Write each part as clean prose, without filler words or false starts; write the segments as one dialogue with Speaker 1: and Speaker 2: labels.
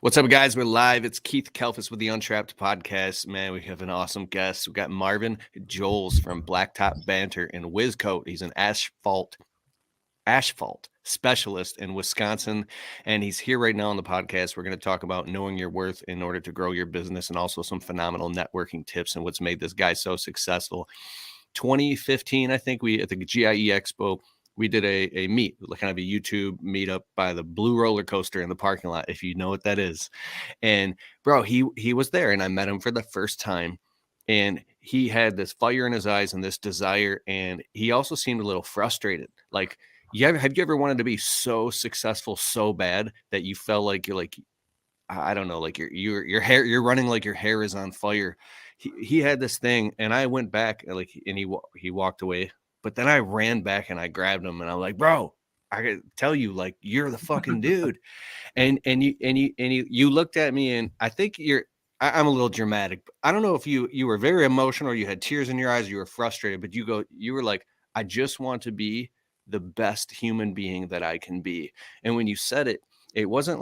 Speaker 1: What's up, guys? We're live. It's Keith Kelfis with the Untrapped podcast. Man, we have an awesome guest. We've got Marvin Joles from Blacktop Banter in Wizcoat. He's an asphalt specialist in Wisconsin, and he's here right now on the podcast. We're going to talk about knowing your worth in order to grow your business, and also some phenomenal networking tips and what's made this guy so successful. 2015, I think, we at the GIE Expo, we did a meet, kind of a YouTube meetup by the Blue Roller Coaster in the parking lot, if you know what that is. And bro, he was there, and I met him for the first time, and he had this fire in his eyes and this desire, and he also seemed a little frustrated. Like, have you ever wanted to be so successful so bad that you felt like you're like, I don't know, like your hair, you're running like your hair is on fire. He had this thing, and I went back, and he walked away. But then I ran back and I grabbed him, and I'm like, bro, I gotta tell you, like, you're the fucking dude. And you looked at me, and I think I'm a little dramatic. I don't know if you were very emotional, or you had tears in your eyes, or you were frustrated, but you were like, I just want to be the best human being that I can be. And when you said it, it wasn't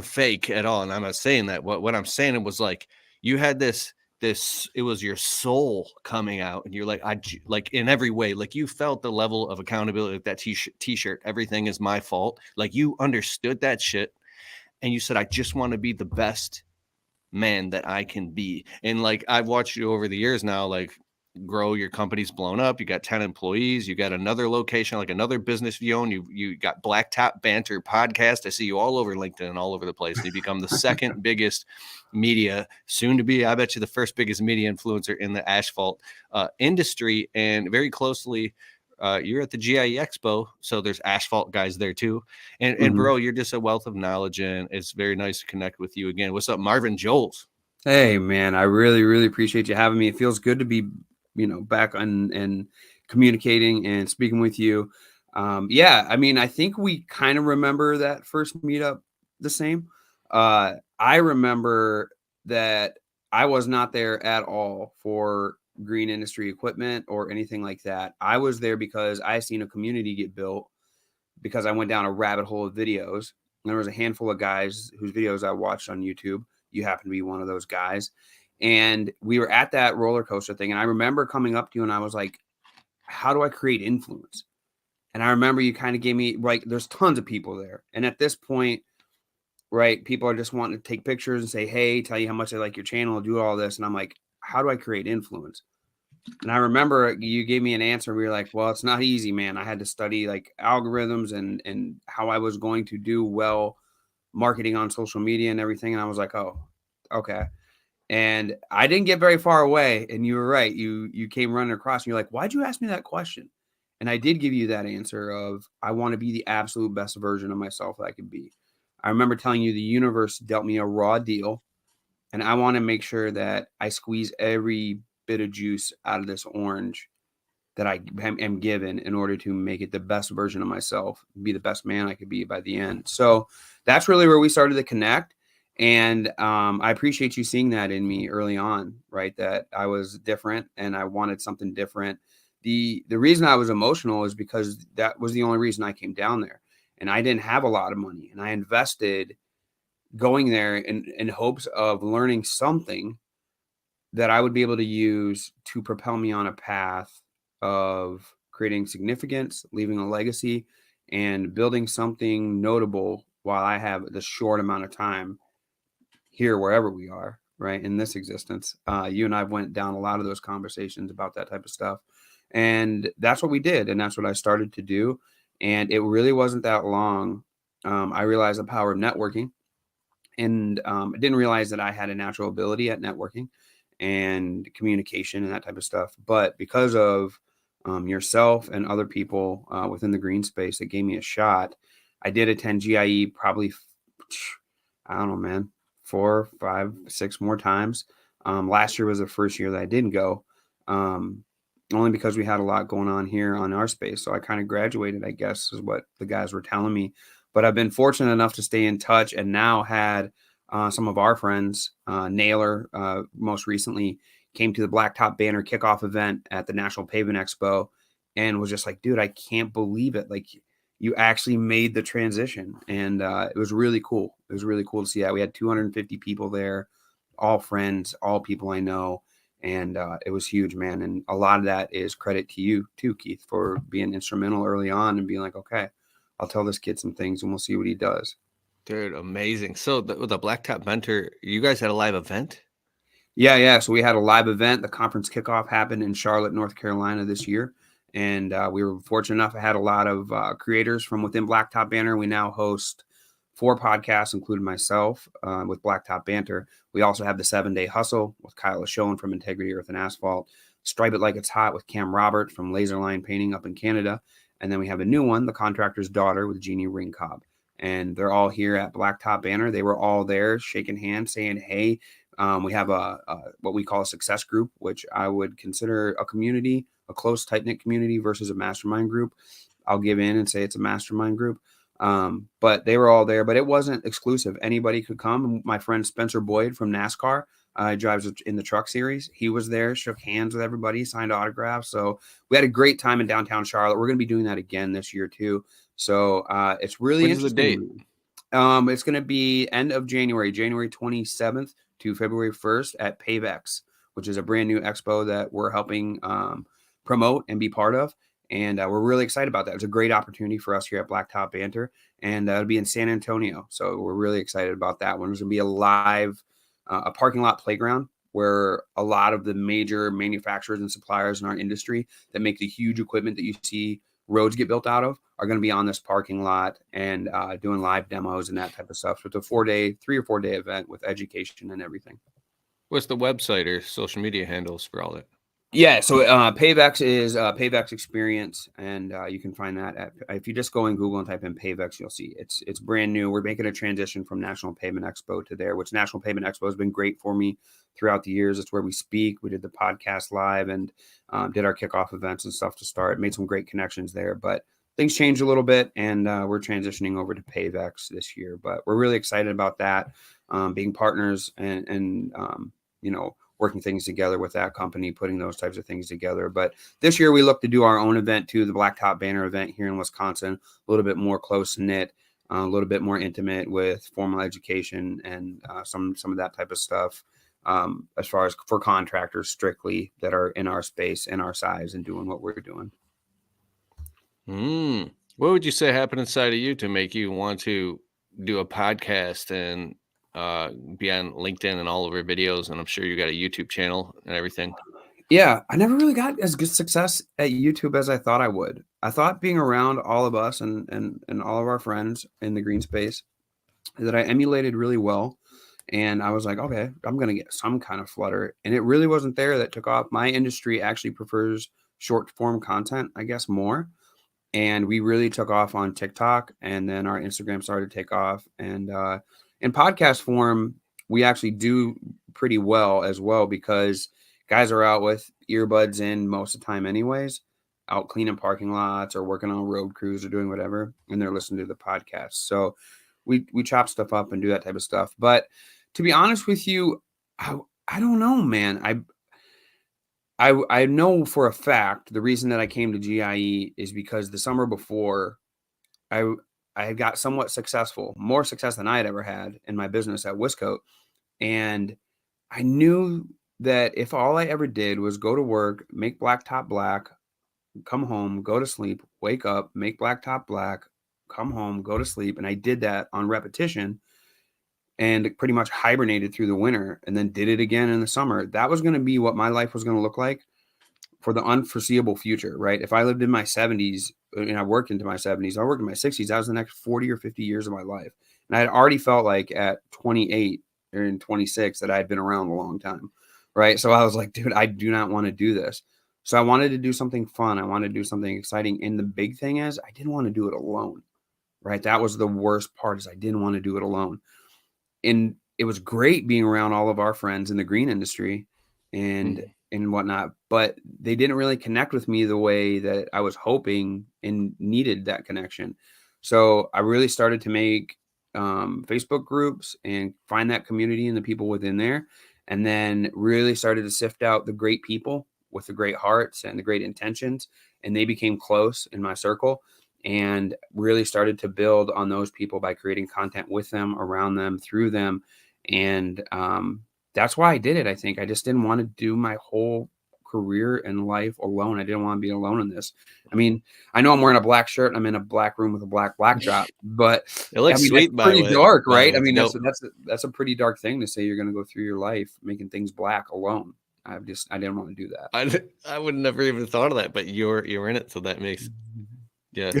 Speaker 1: fake at all. And I'm not saying that. What I'm saying, it was like you had this, it was your soul coming out, and you're like, like, in every way, like, you felt the level of accountability of that t-shirt. Everything is my fault. Like, you understood that shit, and you said, I just want to be the best man that I can be. And like, I've watched you over the years now, like, grow. Your company's blown up. You got 10 employees. You got another location, like another business you own. You got Blacktop Banter podcast. I see you all over LinkedIn, all over the place. You become the second biggest media, soon to be, I bet you, the first biggest media influencer in the asphalt industry. And very closely, you're at the GIE Expo, so there's asphalt guys there too. And bro, you're just a wealth of knowledge, and it's very nice to connect with you again. What's up, Marvin Joles?
Speaker 2: Hey, man, I really, really appreciate you having me. It feels good to be, back on and communicating and speaking with you. Yeah, I mean, I think we kind of remember that first meetup the same. I remember that I was not there at all for green industry equipment or anything like that. I was there because I seen a community get built, because I went down a rabbit hole of videos. And there was a handful of guys whose videos I watched on YouTube. You happen to be one of those guys. And we were at that roller coaster thing. And I remember coming up to you, and I was like, how do I create influence? And I remember you kind of gave me, like, there's tons of people there. And at this point, right, people are just wanting to take pictures and say, hey, tell you how much they like your channel, do all this. And I'm like, how do I create influence? And I remember you gave me an answer. We were like, well, it's not easy, man. I had to study like algorithms and how I was going to do well marketing on social media and everything. And I was like, oh, okay. And I didn't get very far away. And you were right. You came running across, and you're like, why'd you ask me that question? And I did give you that answer of, I want to be the absolute best version of myself that I could be. I remember telling you the universe dealt me a raw deal, and I want to make sure that I squeeze every bit of juice out of this orange that I am given in order to make it the best version of myself, be the best man I could be by the end. So that's really where we started to connect. And I appreciate you seeing that in me early on, right? That I was different and I wanted something different. The reason I was emotional is because that was the only reason I came down there. And I didn't have a lot of money, and I invested going there in hopes of learning something that I would be able to use to propel me on a path of creating significance, leaving a legacy, and building something notable while I have the short amount of time here, wherever we are, right, in this existence. You and I went down a lot of those conversations about that type of stuff. And that's what we did. And that's what I started to do. And it really wasn't that long. I realized the power of networking. And I didn't realize that I had a natural ability at networking and communication and that type of stuff. But because of yourself and other people within the green space that gave me a shot, I did attend GIE probably, I don't know, man, 4, 5, 6 more times. Last year was the first year that I didn't go, only because we had a lot going on here on our space. So I kind of graduated, I guess, is what the guys were telling me. But I've been fortunate enough to stay in touch, and now had some of our friends, Naylor, most recently came to the Blacktop Banner kickoff event at the National Pavement Expo, and was just like, dude, I can't believe it. Like, you actually made the transition. And it was really cool. It was really cool to see that. We had 250 people there, all friends, all people I know. And it was huge, man. And a lot of that is credit to you too, Keith, for being instrumental early on and being like, okay, I'll tell this kid some things and we'll see what he does.
Speaker 1: Dude, amazing. So with the Blacktop Banter, you guys had a live event?
Speaker 2: Yeah. So we had a live event. The conference kickoff happened in Charlotte, North Carolina this year. And we were fortunate enough. I had a lot of creators from within Blacktop Banter. We now host 4 podcasts, including myself, with Blacktop Banter. We also have the 7-Day Hustle with Kyle Schoen from Integrity Earth and Asphalt, Stripe It Like It's Hot with Cam Robert from Laserline Painting up in Canada. And then we have a new one, The Contractor's Daughter with Jeannie Ringcob. And they're all here at Blacktop Banter. They were all there shaking hands, saying, hey, we have a what we call a success group, which I would consider a community, a close, tight-knit community versus a mastermind group. I'll give in and say it's a mastermind group. But they were all there, but it wasn't exclusive. Anybody could come. My friend Spencer Boyd from NASCAR drives in the truck series. He was there, shook hands with everybody, signed autographs. So we had a great time in downtown Charlotte. We're going to be doing that again this year too. So it's really
Speaker 1: When's the date?
Speaker 2: interesting. It's going to be end of January, January 27th to February 1st at PaveX, which is a brand new expo that we're helping promote and be part of. And we're really excited about that. It's a great opportunity for us here at Blacktop Banter. And it'll be in San Antonio. So we're really excited about that one. There's going to be a live, a parking lot playground where a lot of the major manufacturers and suppliers in our industry that make the huge equipment that you see roads get built out of are going to be on this parking lot and doing live demos and that type of stuff. So it's a 3 or 4 day event with education and everything.
Speaker 1: What's the website or social media handles for all that?
Speaker 2: Yeah, so PaveX is PaveX Experience, and you can find that at, if you just go in Google and type in PaveX, you'll see it's brand new. We're making a transition from National Pavement Expo to there, which National Pavement Expo has been great for me throughout the years. It's where we speak. We did the podcast live and did our kickoff events and stuff to start. Made some great connections there, but things changed a little bit, and we're transitioning over to PaveX this year. But we're really excited about that, being partners and you know, working things together with that company, putting those types of things together. But this year we look to do our own event too, the Blacktop Banner event here in Wisconsin, a little bit more close knit, a little bit more intimate with formal education and some of that type of stuff. As far as for contractors strictly that are in our space, in our size, and doing what we're doing.
Speaker 1: What would you say happened inside of you to make you want to do a podcast and be on LinkedIn and all over videos? And I'm sure you got a YouTube channel and everything.
Speaker 2: Yeah, I never really got as good success at YouTube as I thought I would. I thought being around all of us and all of our friends in the green space that I emulated really well. And I was like, okay, I'm going to get some kind of flutter. And it really wasn't there that took off. My industry actually prefers short form content, I guess, more. And we really took off on TikTok, and then our Instagram started to take off. And in podcast form, we actually do pretty well as well because guys are out with earbuds in most of the time anyways, out cleaning parking lots or working on road crews or doing whatever, and they're listening to the podcast. So we chop stuff up and do that type of stuff. But to be honest with you, I don't know, man. I know for a fact the reason that I came to GIE is because the summer before I had got somewhat successful, more success than I had ever had in my business at Wiscote. And I knew that if all I ever did was go to work, make blacktop black, come home, go to sleep, wake up, make blacktop black, come home, go to sleep. And I did that on repetition and pretty much hibernated through the winter and then did it again in the summer. That was going to be what my life was going to look like for the unforeseeable future, right? If I lived in my 70s and I worked into my 70s, I worked in my 60s, that was the next 40 or 50 years of my life. And I had already felt like at 28 or in 26 that I had been around a long time, right? So I was like, dude, I do not want to do this. So I wanted to do something fun. I wanted to do something exciting. And the big thing is I didn't want to do it alone, right? That was the worst part is I didn't want to do it alone. And it was great being around all of our friends in the green industry and whatnot, but they didn't really connect with me the way that I was hoping and needed that connection. So I really started to make Facebook groups and find that community and the people within there, and then really started to sift out the great people with the great hearts and the great intentions, and they became close in my circle. and really started to build on those people by creating content with them, around them, through them. And that's why I did it. I think I just didn't want to do my whole career and life alone. I didn't want to be alone in this. I mean, I know I'm wearing a black shirt and I'm in a black room with a black backdrop, but
Speaker 1: It looks
Speaker 2: I mean, that's
Speaker 1: sweet,
Speaker 2: pretty dark,
Speaker 1: by the
Speaker 2: right?
Speaker 1: way.
Speaker 2: I
Speaker 1: It's
Speaker 2: mean,
Speaker 1: dope.
Speaker 2: that's a pretty dark thing to say you're going to go through your life making things black alone. I didn't want to do that.
Speaker 1: I would never even thought of that, but you're in it, so that makes yeah.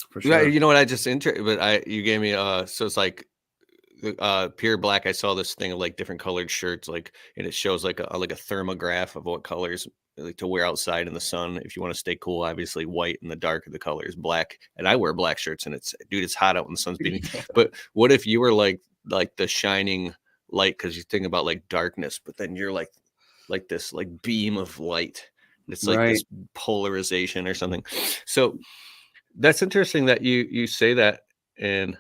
Speaker 2: For
Speaker 1: Yeah,
Speaker 2: sure.
Speaker 1: you know what? I just but you gave me so it's like pure black. I saw this thing of like different colored shirts, like, and it shows like a thermograph of what colors like to wear outside in the sun if you want to stay cool. Obviously, white in the dark, the color is black, and I wear black shirts, and it's hot out when the sun's beating.
Speaker 2: Yeah.
Speaker 1: But what if you were like the shining light, because you think about like darkness, but then you're like this like beam of light. It's like
Speaker 2: Right.
Speaker 1: this polarization or something. So that's interesting that you say that. And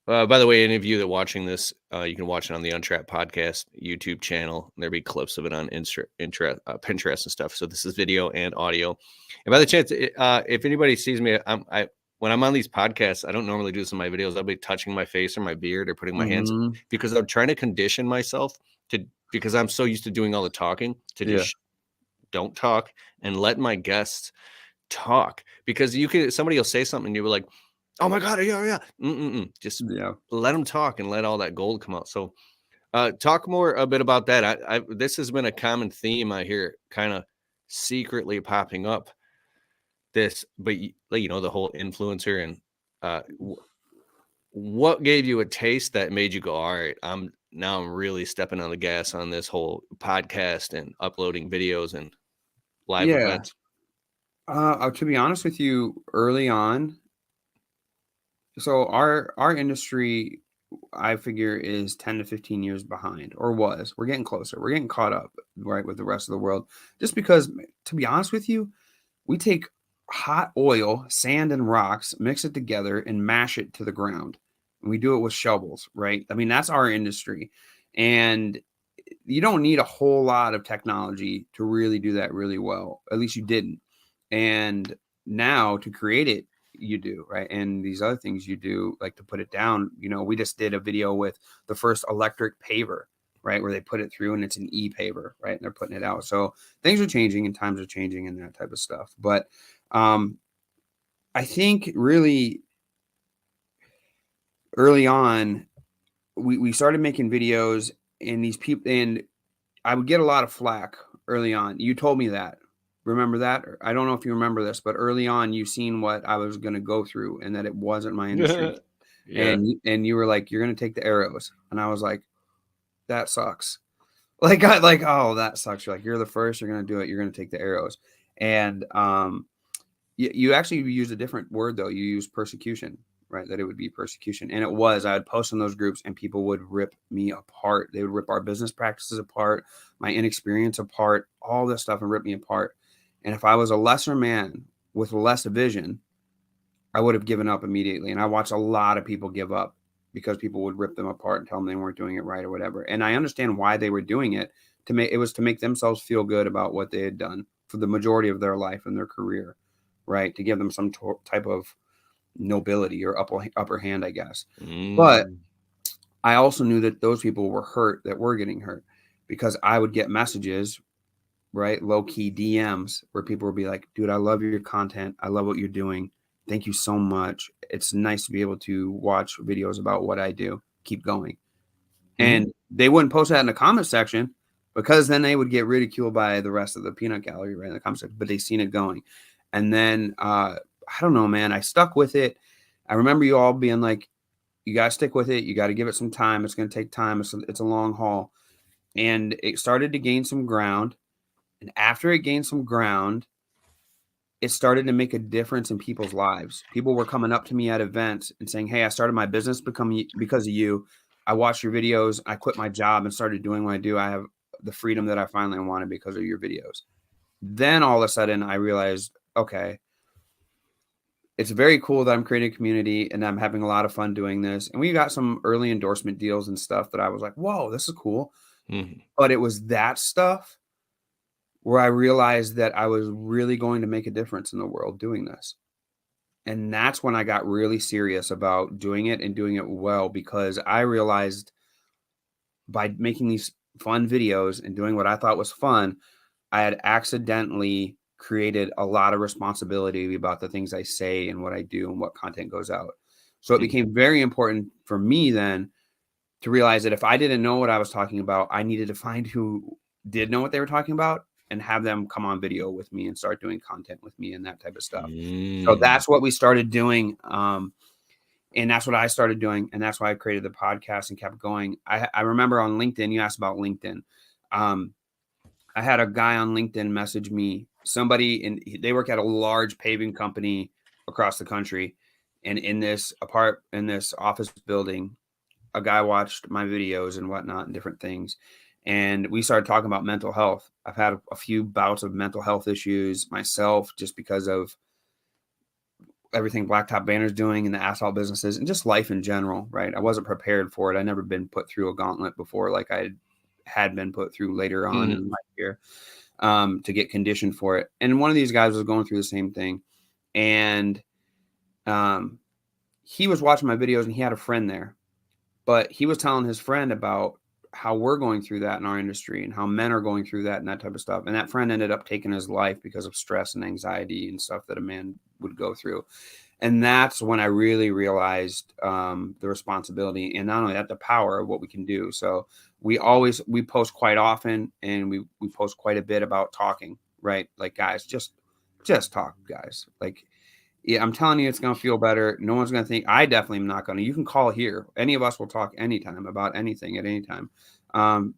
Speaker 1: by the way, any of you that are watching this, you can watch it on the Untrapped Podcast YouTube channel. There'll be clips of it on Pinterest and stuff. So this is video and audio. And by the chance, if anybody sees me, when I'm on these podcasts, I don't normally do this in my videos. I'll be touching my face or my beard or putting my hands, because I'm trying to condition myself because I'm so used to doing all the talking to just don't talk and let my guests talk, because somebody will say something and you'll be like, oh my God, yeah. Just let them talk and let all that gold come out. So talk more a bit about that. This has been a common theme I hear kind of secretly popping up but the whole influencer and what gave you a taste that made you go, all right, I'm really stepping on the gas on this whole podcast and uploading videos and live events.
Speaker 2: To be honest with you, early on, so our industry, I figure, is 10 to 15 years behind, or was. We're getting closer. We're getting caught up, right, with the rest of the world. Just because, to be honest with you, we take hot oil, sand, and rocks, mix it together, and mash it to the ground. And we do it with shovels, right? I mean, that's our industry. And you don't need a whole lot of technology to really do that really well. At least you didn't. And now to create it, you do, right? And these other things you do, like to put it down, we just did a video with the first electric paver, right? Where they put it through and it's an e-paver, right? And they're putting it out. So things are changing and times are changing and that type of stuff. But I think really early on, we started making videos, and these people, and I would get a lot of flack early on. You told me that. Remember that? I don't know if you remember this, but early on, you seen what I was going to go through and that it wasn't my industry.
Speaker 1: Yeah.
Speaker 2: And you were like, you're going to take the arrows. And I was like, that sucks. Oh, that sucks. You're like, you're the first, you're going to do it. You're going to take the arrows. And you actually used a different word, though. You used persecution, right? That it would be persecution. And it was. I would post in those groups and people would rip me apart. They would rip our business practices apart, my inexperience apart, all this stuff, and rip me apart. And if I was a lesser man with less vision, I would have given up immediately. And I watched a lot of people give up because people would rip them apart and tell them they weren't doing it right or whatever. And I understand why they were doing it. It was to make themselves feel good about what they had done for the majority of their life and their career, right? To give them some type of nobility or upper hand, I guess. But I also knew that those people were hurt, that were getting hurt, because I would get messages, right? Low key DMs where people would be like, dude, I love your content. I love what you're doing. Thank you so much. It's nice to be able to watch videos about what I do. Keep going. And they wouldn't post that in the comment section, because then they would get ridiculed by the rest of the peanut gallery, right, in the comment section, but they seen it going. And then, I don't know, man, I stuck with it. I remember you all being like, you got to stick with it. You got to give it some time. It's going to take time. It's a long haul. And it started to gain some ground. And after it gained some ground, it started to make a difference in people's lives. People were coming up to me at events and saying, hey, I started my business because of you. I watched your videos. I quit my job and started doing what I do. I have the freedom that I finally wanted because of your videos. Then all of a sudden I realized, okay, it's very cool that I'm creating a community and I'm having a lot of fun doing this. And we got some early endorsement deals and stuff that I was like, whoa, this is cool. But it was that stuff where I realized that I was really going to make a difference in the world doing this. And that's when I got really serious about doing it and doing it well, because I realized by making these fun videos and doing what I thought was fun, I had accidentally created a lot of responsibility about the things I say and what I do and what content goes out. So it became very important for me then to realize that if I didn't know what I was talking about, I needed to find who did know what they were talking about and have them come on video with me and start doing content with me and that type of stuff. So
Speaker 1: Mm.
Speaker 2: that's what we started doing. And that's what I started doing. And that's why I created the podcast and kept going. I remember on LinkedIn, you asked about LinkedIn. I had a guy on LinkedIn message me, somebody, and they work at a large paving company across the country. And in this office building, a guy watched my videos and whatnot and different things. And we started talking about mental health. I've had a few bouts of mental health issues myself, just because of everything Blacktop Banter's doing in the asphalt businesses and just life in general, right? I wasn't prepared for it. I never been put through a gauntlet before, like I had been put through later on in my career, to get conditioned for it. And one of these guys was going through the same thing. And he was watching my videos and he had a friend there. But he was telling his friend about how we're going through that in our industry and how men are going through that and that type of stuff. And that friend ended up taking his life because of stress and anxiety and stuff that a man would go through. And that's when I really realized the responsibility and not only that, the power of what we can do. So we post quite often, and we post quite a bit about talking, right? Like, guys, just talk, guys. Like, yeah, I'm telling you, it's going to feel better. No one's going to think. I definitely am not going to. You can call here. Any of us will talk anytime about anything at any time.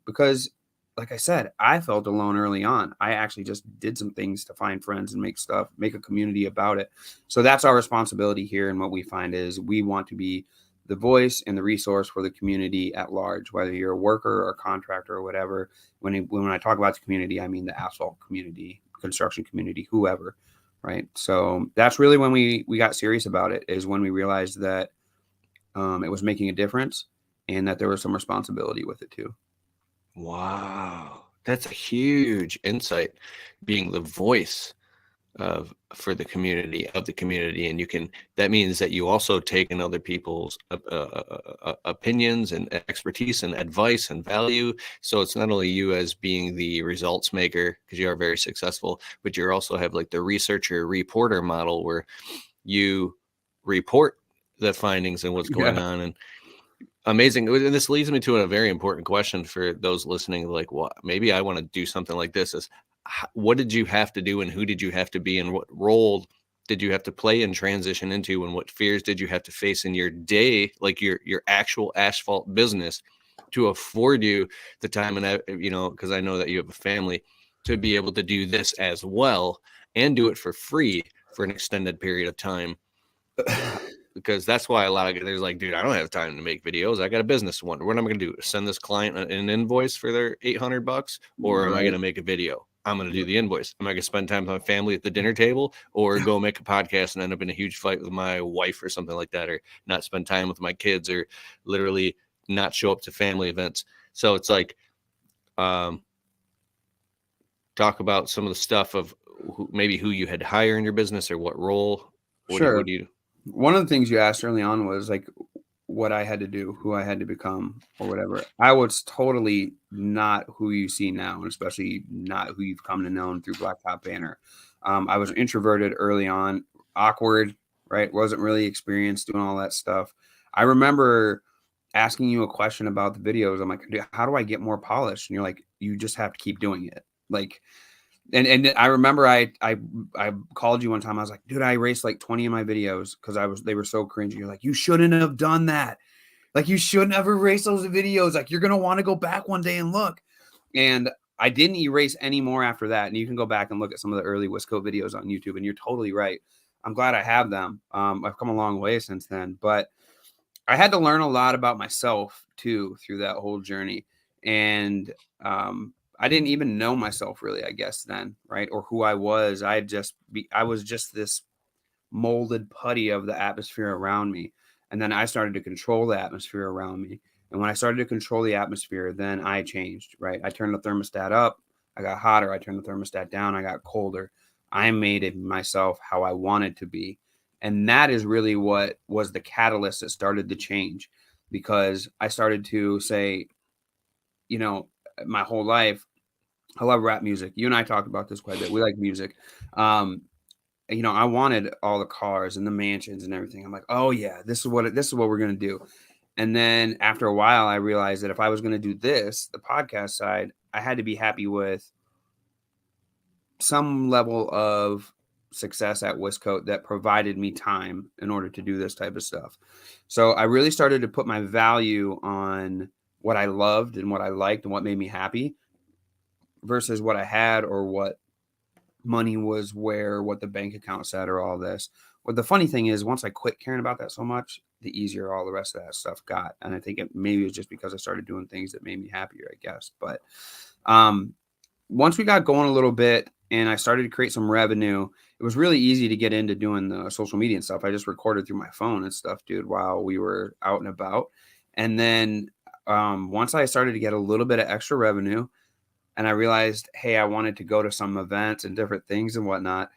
Speaker 2: Because, like I said, I felt alone early on. I actually just did some things to find friends and make a community about it. So that's our responsibility here. And what we find is we want to be the voice and the resource for the community at large, whether you're a worker or a contractor or whatever. When I talk about the community, I mean the asphalt community, construction community, whoever. Right. So that's really when we got serious about it, is when we realized that it was making a difference and that there was some responsibility with it too.
Speaker 1: Wow. That's a huge insight, being the voice for the community, and that means that you also take in other people's opinions and expertise and advice and value. So it's not only you as being the results maker, because you are very successful, but you also have like the researcher reporter model, where you report the findings and what's going
Speaker 2: Yeah.
Speaker 1: on. And amazing. And this leads me to a very important question for those listening. Like, what, maybe I want to do something like this. Is what did you have to do, and who did you have to be, and what role did you have to play and transition into, and what fears did you have to face in your day, like your actual asphalt business, to afford you the time and because I know that you have a family, to be able to do this as well and do it for free for an extended period of time. Because that's why a lot of there's like, dude, I don't have time to make videos. I got a business one. What am I going to do? Send this client an invoice for their $800, or am I going to make a video? I'm going to do the invoice. Am I going to spend time with my family at the dinner table, or go make a podcast and end up in a huge fight with my wife or something like that, or not spend time with my kids, or literally not show up to family events? So it's like, talk about some of the stuff of maybe who you had to hire in your business, or what role.
Speaker 2: Sure.
Speaker 1: What do you?
Speaker 2: One of the things you asked early on was like what I had to do, who I had to become, or whatever. I was totally not who you see now, and especially not who you've come to know through Blacktop Banter. I was introverted early on, awkward, right? Wasn't really experienced doing all that stuff. I remember asking you a question about the videos. I'm like, how do I get more polished? And you're like, you just have to keep doing it. Like, and I remember I called you one time. I was like, dude, I erased like 20 of my videos because they were so cringy. You're like, you shouldn't have done that. Like, you shouldn't have erased those videos. Like, you're gonna want to go back one day and look. And I didn't erase any more after that. And you can go back and look at some of the early Wisco videos on YouTube. And you're totally right. I'm glad I have them. I've come a long way since then. But I had to learn a lot about myself too through that whole journey. And I didn't even know myself really, I guess, then, right? Or who I was. I was just this molded putty of the atmosphere around me. And then I started to control the atmosphere around me. And when I started to control the atmosphere, then I changed, right? I turned the thermostat up, I got hotter. I turned the thermostat down, I got colder. I made it myself how I wanted to be. And that is really what was the catalyst that started the change, because I started to say, you know, my whole life, I love rap music. You and I talked about this quite a bit. We like music. Um, you know, I wanted all the cars and the mansions and everything. I'm like, oh yeah, this is what we're gonna do. And then after a while, I realized that if I was gonna do this, the podcast side, I had to be happy with some level of success at Wiscote that provided me time in order to do this type of stuff. So I really started to put my value on what I loved and what I liked and what made me happy versus what I had or what money was, where, what the bank account said, or all this. But the funny thing is, once I quit caring about that so much, the easier all the rest of that stuff got. And I think it maybe was just because I started doing things that made me happier, I guess. But once we got going a little bit and I started to create some revenue, it was really easy to get into doing the social media and stuff. I just recorded through my phone and stuff, dude, while we were out and about. And then once I started to get a little bit of extra revenue, and I realized, hey, I wanted to go to some events and different things and whatnot,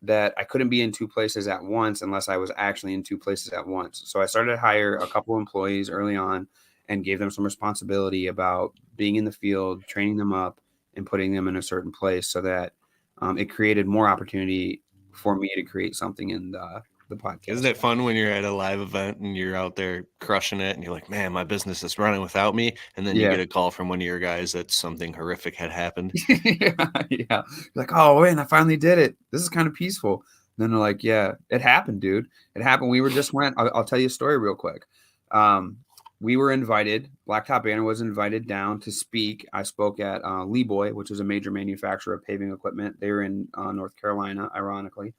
Speaker 2: that I couldn't be in two places at once unless I was actually in two places at once. So I started to hire a couple of employees early on and gave them some responsibility about being in the field, training them up, and putting them in a certain place so that it created more opportunity for me to create something in the podcast.
Speaker 1: Isn't it fun when you're at a live event and you're out there crushing it and you're like, man, my business is running without me. And then you get a call from one of your guys that something horrific had happened.
Speaker 2: Yeah. Like, oh, man, I finally did it. This is kind of peaceful. And then they're like, yeah, it happened, dude. It happened. We were just I'll tell you a story real quick. We were invited. Blacktop Banter was invited down to speak. I spoke at Lee Boy, which is a major manufacturer of paving equipment. They were in North Carolina, ironically.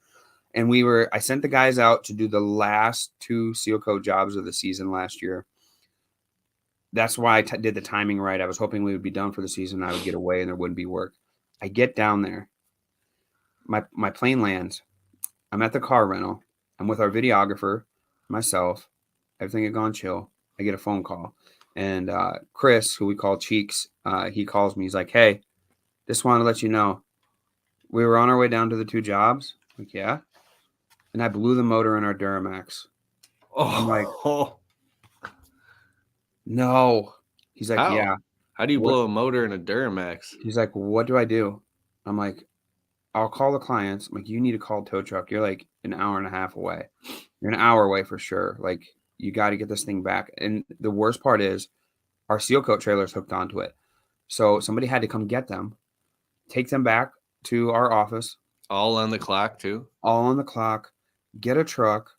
Speaker 2: And I sent the guys out to do the last two seal coat jobs of the season last year. That's why I did the timing right. I was hoping we would be done for the season. I would get away and there wouldn't be work. I get down there. My plane lands. I'm at the car rental. I'm with our videographer, myself. Everything had gone chill. I get a phone call. And Chris, who we call Cheeks, he calls me. He's like, hey, just wanted to let you know, we were on our way down to the two jobs. I'm like, yeah. And I blew the motor in our Duramax. I'm like, no. He's like,
Speaker 1: How?
Speaker 2: yeah.
Speaker 1: How do you blow a motor in a Duramax?
Speaker 2: He's like, what do I do? I'm like, I'll call the clients. I'm like, you need to call tow truck. You're like an hour and a half away. You're an hour away for sure. Like, you got to get this thing back. And the worst part is our seal coat trailer is hooked onto it. So somebody had to come get them, take them back to our office.
Speaker 1: All on the clock too?
Speaker 2: All on the clock. Get a truck,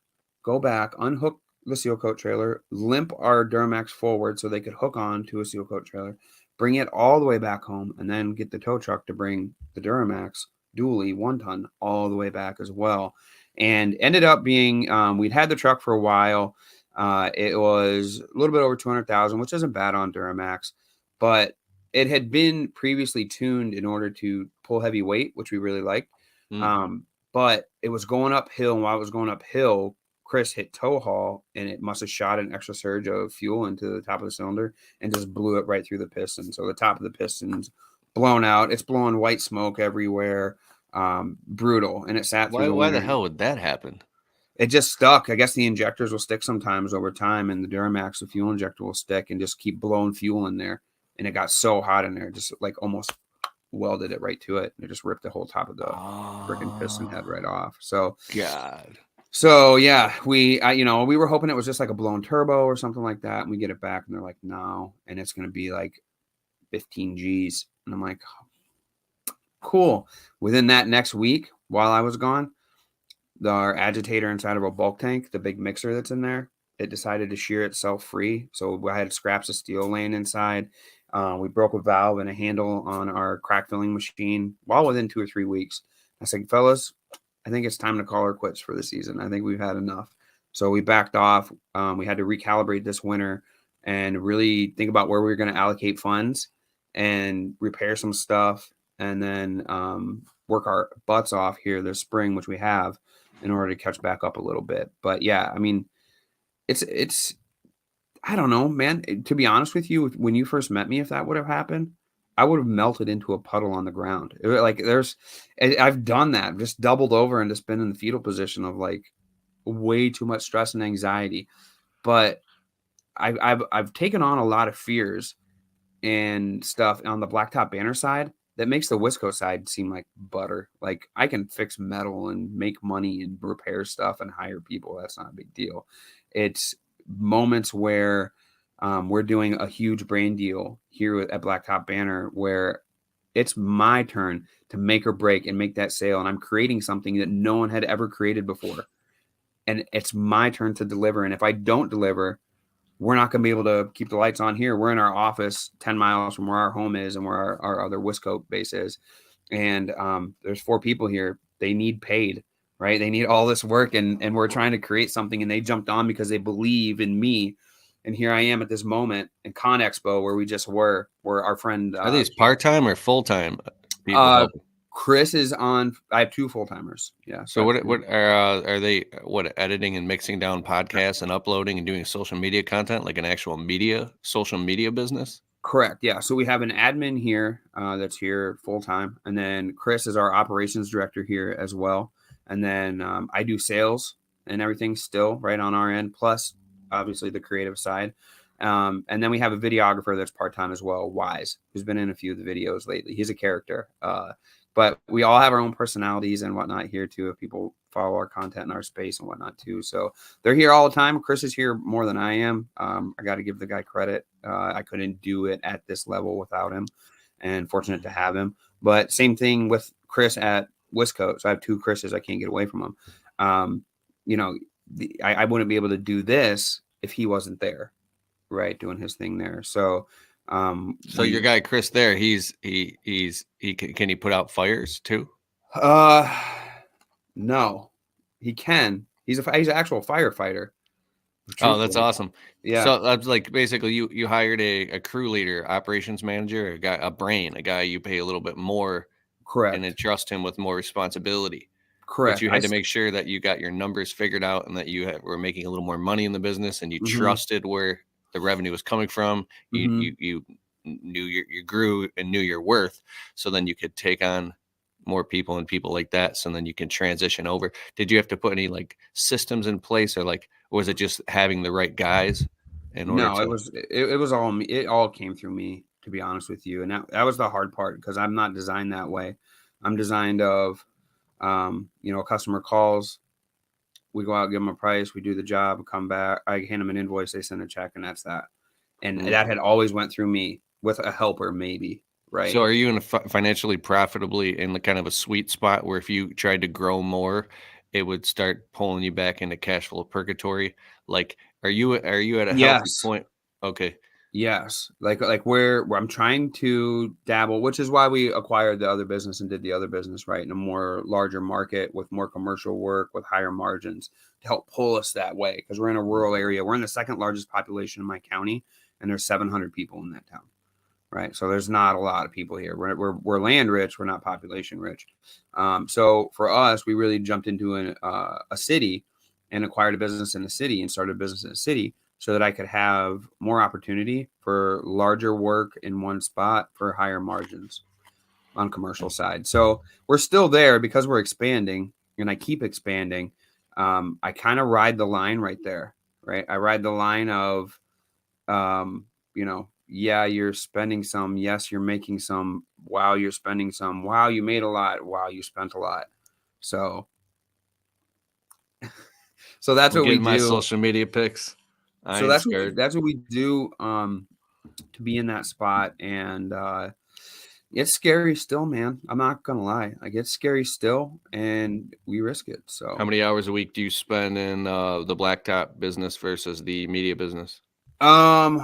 Speaker 2: go back, unhook the seal coat trailer, limp our Duramax forward so they could hook on to a seal coat trailer, bring it all the way back home, and then get the tow truck to bring the Duramax dually 1 ton all the way back as well. And ended up being, we'd had the truck for a while. It was a little bit over 200,000, which isn't bad on Duramax, but it had been previously tuned in order to pull heavy weight, which we really liked. But it was going uphill, and while it was going uphill, Chris hit tow haul, and it must have shot an extra surge of fuel into the top of the cylinder and just blew it right through the piston. So the top of the piston's blown out. It's blowing white smoke everywhere. Brutal. And it sat through
Speaker 1: Why the hell would that happen?
Speaker 2: It just stuck. I guess the injectors will stick sometimes over time, and the Duramax, the fuel injector, will stick and just keep blowing fuel in there. And it got so hot in there, just like almost welded it right to it, and it just ripped the whole top of the freaking piston head right off. So yeah, we were hoping it was just like a blown turbo or something like that, and we get it back, and they're like, no, and it's going to be like 15 G's, and I'm like, cool. Within that next week, while I was gone, our agitator inside of a bulk tank, the big mixer that's in there, it decided to shear itself free. So I had scraps of steel laying inside. We broke a valve and a handle on our crack filling machine while within 2 or 3 weeks. I said, fellas, I think it's time to call our quits for the season. I think we've had enough. So we backed off. We had to recalibrate this winter and really think about where we were going to allocate funds and repair some stuff, and then work our butts off here this spring, which we have, in order to catch back up a little bit. But yeah, I mean, it's I don't know, man. To be honest with you, when you first met me, if that would have happened, I would have melted into a puddle on the ground. I've done that, just doubled over and just been in the fetal position of like, way too much stress and anxiety. But I've taken on a lot of fears and stuff on the Blacktop Banter side that makes the Wisco side seem like butter. Like I can fix metal and make money and repair stuff and hire people. That's not a big deal. It's moments where we're doing a huge brand deal here at Blacktop Banner where it's my turn to make or break and make that sale. And I'm creating something that no one had ever created before. And it's my turn to deliver. And if I don't deliver, we're not going to be able to keep the lights on here. We're in our office 10 miles from where our home is and where our other Wisco base is. And there's 4 people here. They need paid, right? They need all this work. And we're trying to create something. And they jumped on because they believe in me. And here I am at this moment in Con Expo where we just were, where our friend.
Speaker 1: Are these part-time or full-time people
Speaker 2: Uh,
Speaker 1: helping?
Speaker 2: Chris is on. I have 2 full-timers. Yeah.
Speaker 1: So what are they editing and mixing down podcasts and uploading and doing social media content, like an actual social media business?
Speaker 2: Correct. Yeah. So we have an admin here that's here full time. And then Chris is our operations director here as well. And then I do sales and everything still right on our end, plus obviously the creative side. And then we have a videographer that's part time as well, Wise, who's been in a few of the videos lately. He's a character. But we all have our own personalities and whatnot here too, if people follow our content in our space and whatnot too. So they're here all the time. Chris is here more than I am. I got to give the guy credit. I couldn't do it at this level without him, and fortunate to have him. But same thing with Chris at Wisco. So I have 2 Chris's. I can't get away from him. I wouldn't be able to do this if he wasn't there, right, doing his thing there. So
Speaker 1: your guy Chris there, he can he put out fires too?
Speaker 2: No, he can. He's an actual firefighter.
Speaker 1: Oh, that's awesome.
Speaker 2: Yeah.
Speaker 1: So that's like basically you hired a crew leader, operations manager, a guy you pay a little bit more,
Speaker 2: Correct.
Speaker 1: and entrust him with more responsibility.
Speaker 2: Correct.
Speaker 1: But you had to make sure that you got your numbers figured out and that were making a little more money in the business, and you trusted where the revenue was coming from. You knew you grew and knew your worth, so then you could take on more people and people like that, so then you can transition over. Did you have to put any like systems in place, or was it just having the right guys in order
Speaker 2: No, it was all me. It all came through me, to be honest with you. And that was the hard part because I'm not designed that way. I'm designed of customer calls, we go out, give them a price, we do the job, come back, I hand them an invoice, they send a check, and that's that. And that had always went through me with a helper, maybe. Right.
Speaker 1: So are you in a financially profitably in the kind of a sweet spot where if you tried to grow more, it would start pulling you back into cash flow purgatory? Like, are you at a healthy point? Okay.
Speaker 2: Yes. Like where I'm trying to dabble, which is why we acquired the other business and did the other business, right, in a more larger market with more commercial work with higher margins to help pull us that way, because we're in a rural area. We're in the 2nd largest population in my county, and there's 700 people in that town. Right. So there's not a lot of people here. We're land rich. We're not population rich. So for us, we really jumped into a city and acquired a business in the city and started a business in the city so that I could have more opportunity for larger work in one spot for higher margins on commercial side. So we're still there because we're expanding, and I keep expanding. I kind of ride the line right there. Right. I ride the line of, yeah, you're spending some. Yes, you're making some. Wow, you're spending some. Wow, you made a lot. Wow, you spent a lot. So that's what we do.
Speaker 1: My social media pics.
Speaker 2: So that's what we do to be in that spot. And it's scary still, man. I'm not gonna lie. Like, it's scary still, and we risk it. So
Speaker 1: how many hours a week do you spend in the Blacktop business versus the media business?
Speaker 2: On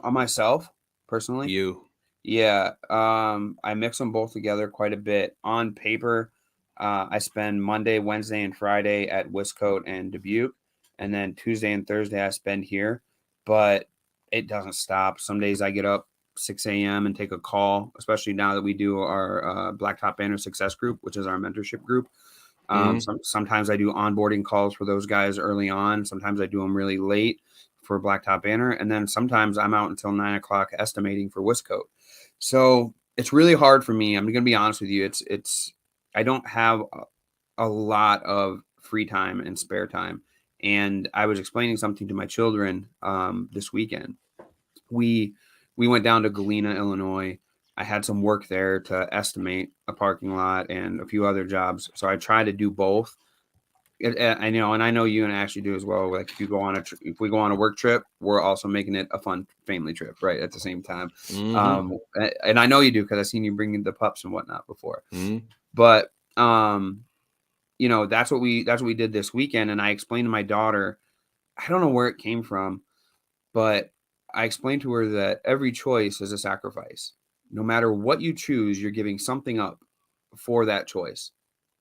Speaker 2: myself personally, yeah. I mix them both together quite a bit. On paper, I spend Monday, Wednesday, and Friday at Wiscote and Dubuque, and then Tuesday and Thursday I spend here. But it doesn't stop. Some days I get up 6 a.m. and take a call, especially now that we do our Blacktop Banter Success Group, which is our mentorship group. Sometimes I do onboarding calls for those guys early on. Sometimes I do them really late for Blacktop Banter. And then sometimes I'm out until 9 o'clock estimating for Wiscote. So it's really hard for me. I'm going to be honest with you. I don't have a lot of free time and spare time. And I was explaining something to my children this weekend. We went down to Galena, Illinois. I had some work there to estimate a parking lot and a few other jobs. So I try to do both. I know, and I know you and Ashley do as well. Like if you go on if we go on a work trip, we're also making it a fun family trip, right? At the same time.
Speaker 1: Mm-hmm.
Speaker 2: And I know you do because I've seen you bringing the pups and whatnot before.
Speaker 1: Mm-hmm.
Speaker 2: But that's what we did this weekend. And I explained to my daughter, I don't know where it came from, but I explained to her that every choice is a sacrifice. No matter what you choose, you're giving something up for that choice,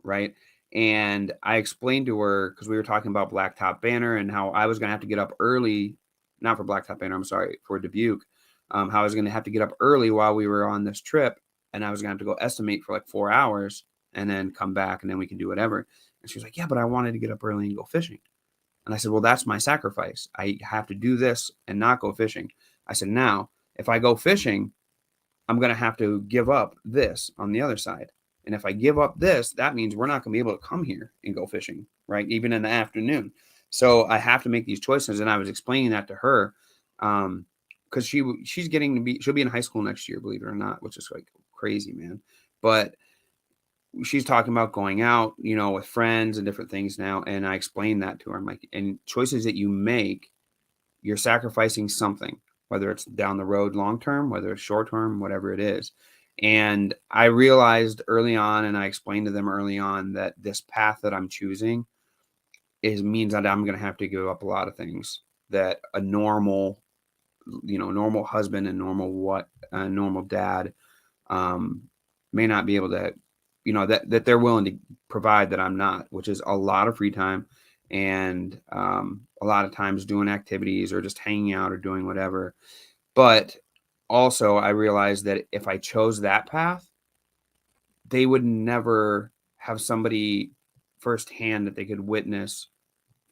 Speaker 2: right? And I explained to her, because we were talking about Blacktop Banter and how I was going to have to get up early, not for Blacktop Banter, I'm sorry, for Dubuque, how I was going to have to get up early while we were on this trip, and I was going to have to go estimate for like 4 hours and then come back, and then we can do whatever. And she was like, yeah, but I wanted to get up early and go fishing. And I said, well, that's my sacrifice. I have to do this and not go fishing. I said, now, if I go fishing, I'm going to have to give up this on the other side. And if I give up this, that means we're not going to be able to come here and go fishing, right? Even in the afternoon. So I have to make these choices. And I was explaining that to her because she's getting to she'll be in high school next year, believe it or not, which is like crazy, man. But she's talking about going out, with friends and different things now. And I explained that to her. I'm like, and choices that you make, you're sacrificing something, whether it's down the road long-term, whether it's short-term, whatever it is. And I realized early on, and I explained to them early on, that this path that I'm choosing means that I'm going to have to give up a lot of things that a normal husband and normal dad may not be able to, that they're willing to provide that I'm not, which is a lot of free time and a lot of times doing activities or just hanging out or doing whatever. But also I realized that if I chose that path, they would never have somebody firsthand that they could witness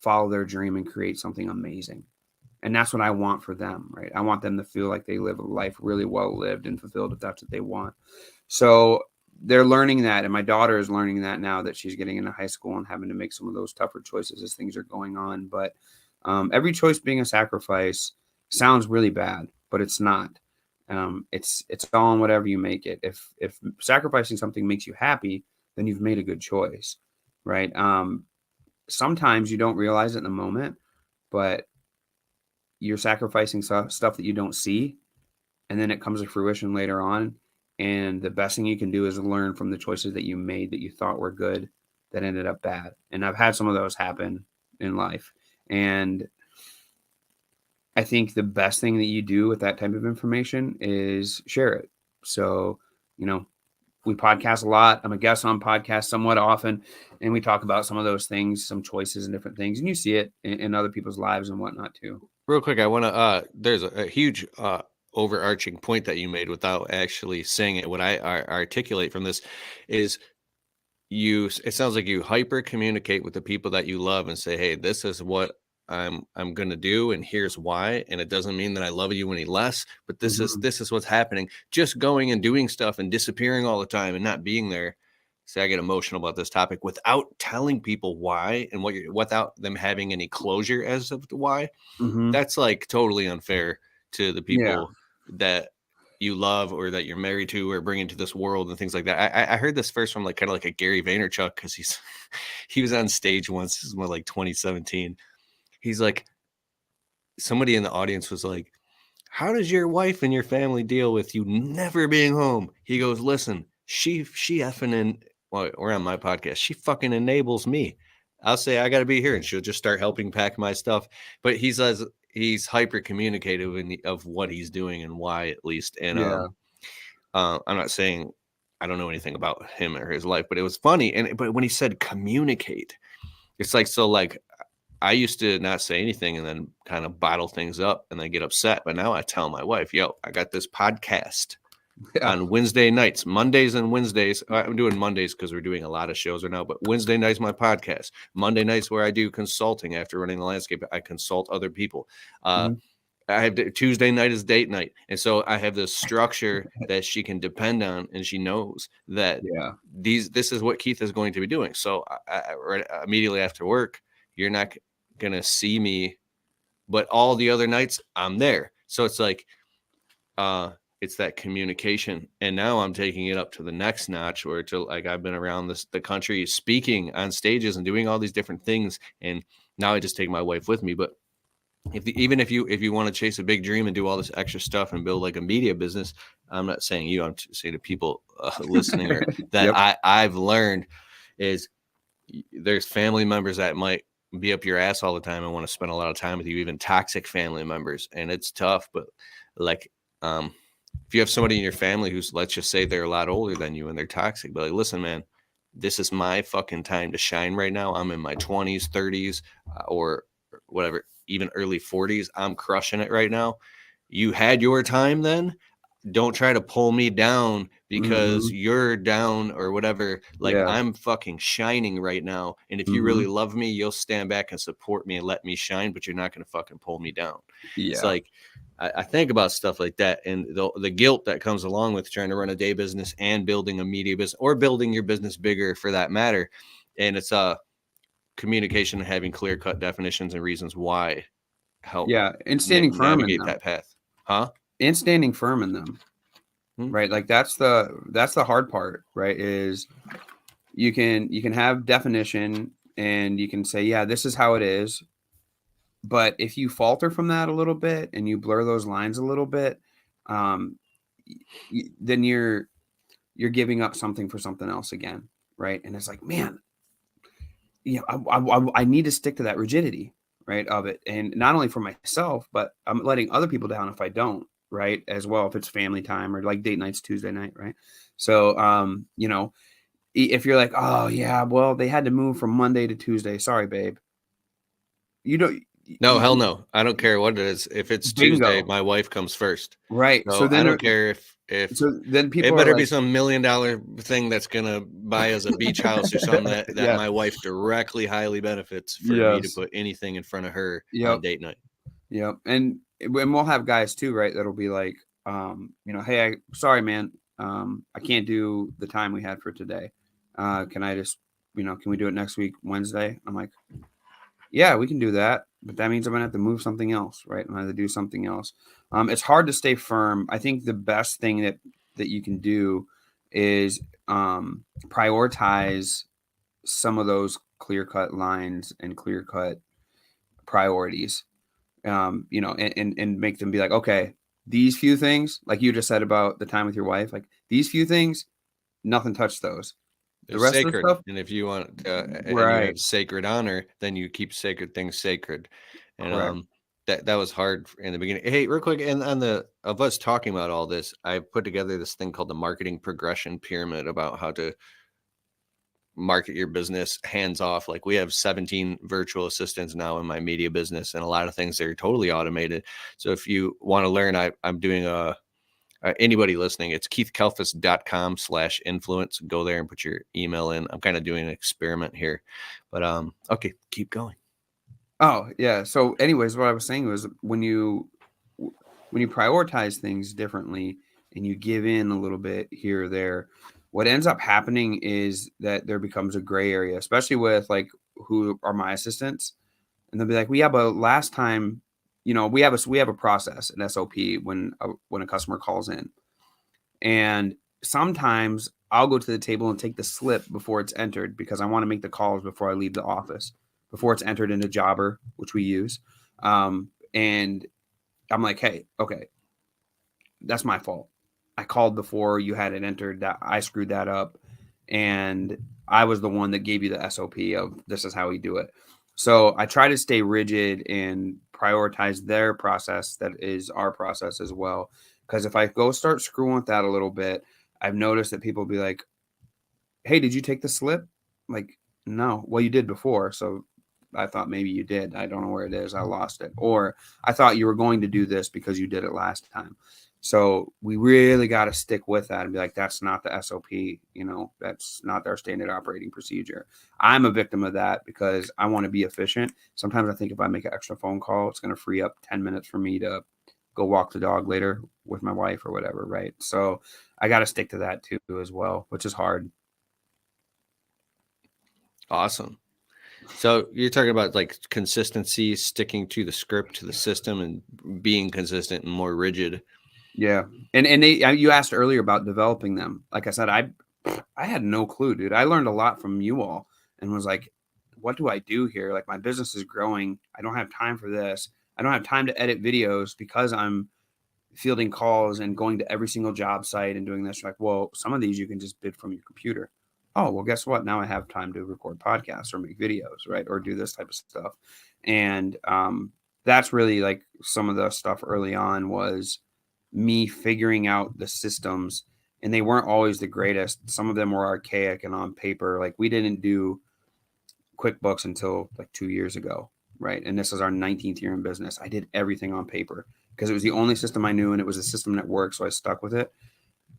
Speaker 2: follow their dream and create something amazing. And that's what I want for them, right? I want them to feel like they live a life really well lived and fulfilled if that's what they want. So they're learning that. And my daughter is learning that now that she's getting into high school and having to make some of those tougher choices as things are going on. But every choice being a sacrifice sounds really bad, but it's not. It's all in whatever you make it. If sacrificing something makes you happy, then you've made a good choice, right? Sometimes you don't realize it in the moment, but you're sacrificing stuff that you don't see, and then it comes to fruition later on. And the best thing you can do is learn from the choices that you made that you thought were good that ended up bad. And I've had some of those happen in life. And I think the best thing that you do with that type of information is share it. So, we podcast a lot. I'm a guest on podcasts somewhat often, and we talk about some of those things, some choices and different things. And you see it in other people's lives and whatnot too.
Speaker 1: Real quick, I want to, there's a huge overarching point that you made without actually saying it. What I articulate from this is it sounds like you hyper communicate with the people that you love and say, hey, this is what I'm going to do. And here's why. And it doesn't mean that I love you any less, but this is what's happening. Just going and doing stuff and disappearing all the time and not being there. See, I get emotional about this topic without telling people why and without them having any closure as of the why.
Speaker 2: Mm-hmm.
Speaker 1: That's like totally unfair to the people
Speaker 2: Yeah.
Speaker 1: that you love or that you're married to or bring into this world and things like that. I heard this first from kind of like a Gary Vaynerchuk, because he was on stage once. This is more like 2017. He's like, somebody in the audience was like, how does your wife and your family deal with you never being home? He goes, listen, she effing we're on my podcast. She fucking enables me. I'll say I got to be here, and she'll just start helping pack my stuff. But he says he's hyper communicative of what he's doing and why, at least. And I'm not saying I don't know anything about him or his life, but it was funny. But when he said communicate, it's like, so like I used to not say anything and then kind of bottle things up and then get upset. But now I tell my wife, yo, I got this podcast on Wednesday nights, Mondays and Wednesdays. I'm doing Mondays because we're doing a lot of shows right now, but Wednesday nights, my podcast. Monday nights where I do consulting after running the landscape. I consult other people. I have Tuesday night is date night. And so I have this structure that she can depend on. And she knows that this is what Keith is going to be doing. So right immediately after work, you're not going to see me, but all the other nights I'm there. So it's like, it's that communication. And now I'm taking it up to the next notch where to like, I've been around the country speaking on stages and doing all these different things. And now I just take my wife with me. But even if you want to chase a big dream and do all this extra stuff and build like a media business, I'm not saying you, I'm saying to people listening or that
Speaker 2: Yep.
Speaker 1: I've learned is there's family members that might be up your ass all the time and want to spend a lot of time with you, even toxic family members. And it's tough, but like, if you have somebody in your family who's, let's just say they're a lot older than you and they're toxic, but like, listen, man, this is my fucking time to shine right now. I'm in my 20s, 30s, or whatever, even early 40s. I'm crushing it right now. You had your time then. Don't try to pull me down because you're down or whatever. Like,
Speaker 2: Yeah.
Speaker 1: I'm fucking shining right now. And if you really love me, you'll stand back and support me and let me shine, but you're not going to fucking pull me down. It's like, I think about stuff like that and the guilt that comes along with trying to run a day business and building a media business or building your business bigger for that matter. And it's communication and having clear cut definitions and reasons why help
Speaker 2: and standing firm in
Speaker 1: navigate
Speaker 2: them.
Speaker 1: that path.
Speaker 2: And standing firm in them. Right. Like that's the hard part, right? Is you can have definition and you can say, yeah, this is how it is. But if you falter from that a little bit and you blur those lines a little bit, then you're giving up something for something else again, right? And it's like, man, I need to stick to that rigidity, right, of it, and not only for myself, but I'm letting other people down if I don't, right, as well. If it's family time or like date nights Tuesday night, right? So, if you're like, oh yeah, well they had to move from Monday to Tuesday. Sorry, babe. You don't.
Speaker 1: No, hell no. I don't care what it is. If it's
Speaker 2: Bingo.
Speaker 1: Tuesday, my wife comes first.
Speaker 2: Right.
Speaker 1: So then I don't care if
Speaker 2: so then people
Speaker 1: it better
Speaker 2: are
Speaker 1: be
Speaker 2: like,
Speaker 1: some $1 million thing that's gonna buy us a beach house or something that my wife directly highly benefits for me to put anything in front of her on date night.
Speaker 2: Yep. And we'll have guys too, right? That'll be like, hey, sorry, man. I can't do the time we had for today. Can I just, can we do it next week, Wednesday? I'm like, yeah, we can do that. But that means I'm gonna have to move something else, right? I'm gonna have to do something else. It's hard to stay firm. I think the best thing that you can do is prioritize some of those clear-cut lines and clear-cut priorities. And make them be like, okay, these few things, like you just said about the time with your wife, like these few things, nothing touched those.
Speaker 1: They're
Speaker 2: the rest
Speaker 1: sacred.
Speaker 2: of the stuff,
Speaker 1: And if you want and you
Speaker 2: right?
Speaker 1: have sacred honor, then you keep sacred things sacred. And
Speaker 2: Correct.
Speaker 1: that was hard in the beginning. Hey, real quick, and on the of us talking about all this, I put together this thing called the marketing progression pyramid about how to market your business hands off. Like, we have 17 virtual assistants now in my media business, and a lot of things are totally automated. So if you want to learn, I'm doing anybody listening, it's keithkelfis.com/influence. Go there and put your email in. I'm kind of doing an experiment here, but okay, keep going.
Speaker 2: Oh yeah. So anyways, what I was saying was when you prioritize things differently and you give in a little bit here or there, what ends up happening is that there becomes a gray area, especially with like who are my assistants. And they'll be like, well, yeah, but last time, we have a process, an SOP when a customer calls in. And sometimes I'll go to the table and take the slip before it's entered because I want to make the calls before I leave the office, before it's entered into Jobber, which we use. And I'm like, hey, okay, that's my fault. I called before you had it entered. That I screwed that up. And I was the one that gave you the SOP of this is how we do it. So I try to stay rigid and prioritize their process that is our process as well. Because if I go start screwing with that a little bit, I've noticed that people be like, hey, did you take the slip? Like, no. Well, you did before. So I thought maybe you did. I don't know where it is. I lost it. Or I thought you were going to do this because you did it last time. So we really got to stick with that and be like, that's not the SOP. That's not our standard operating procedure. I'm a victim of that because I want to be efficient. Sometimes I think if I make an extra phone call, it's going to free up 10 minutes for me to go walk the dog later with my wife or whatever. Right. So I got to stick to that too as well, which is hard.
Speaker 1: Awesome. So you're talking about like consistency, sticking to the script, to the system, and being consistent and more rigid.
Speaker 2: Yeah. And you asked earlier about developing them. Like I said, I had no clue, dude. I learned a lot from you all and was like, what do I do here? Like my business is growing. I don't have time for this. I don't have time to edit videos because I'm fielding calls and going to every single job site and doing this. Like, well, some of these you can just bid from your computer. Oh, well, guess what? Now I have time to record podcasts or make videos, right? Or do this type of stuff. And that's really like some of the stuff early on was me figuring out the systems, and they weren't always the greatest. Some of them were archaic and on paper. Like we didn't do QuickBooks until like 2 years ago, right? And this is our 19th year in business. I did everything on paper because it was the only system I knew, and it was a system that worked, so I stuck with it.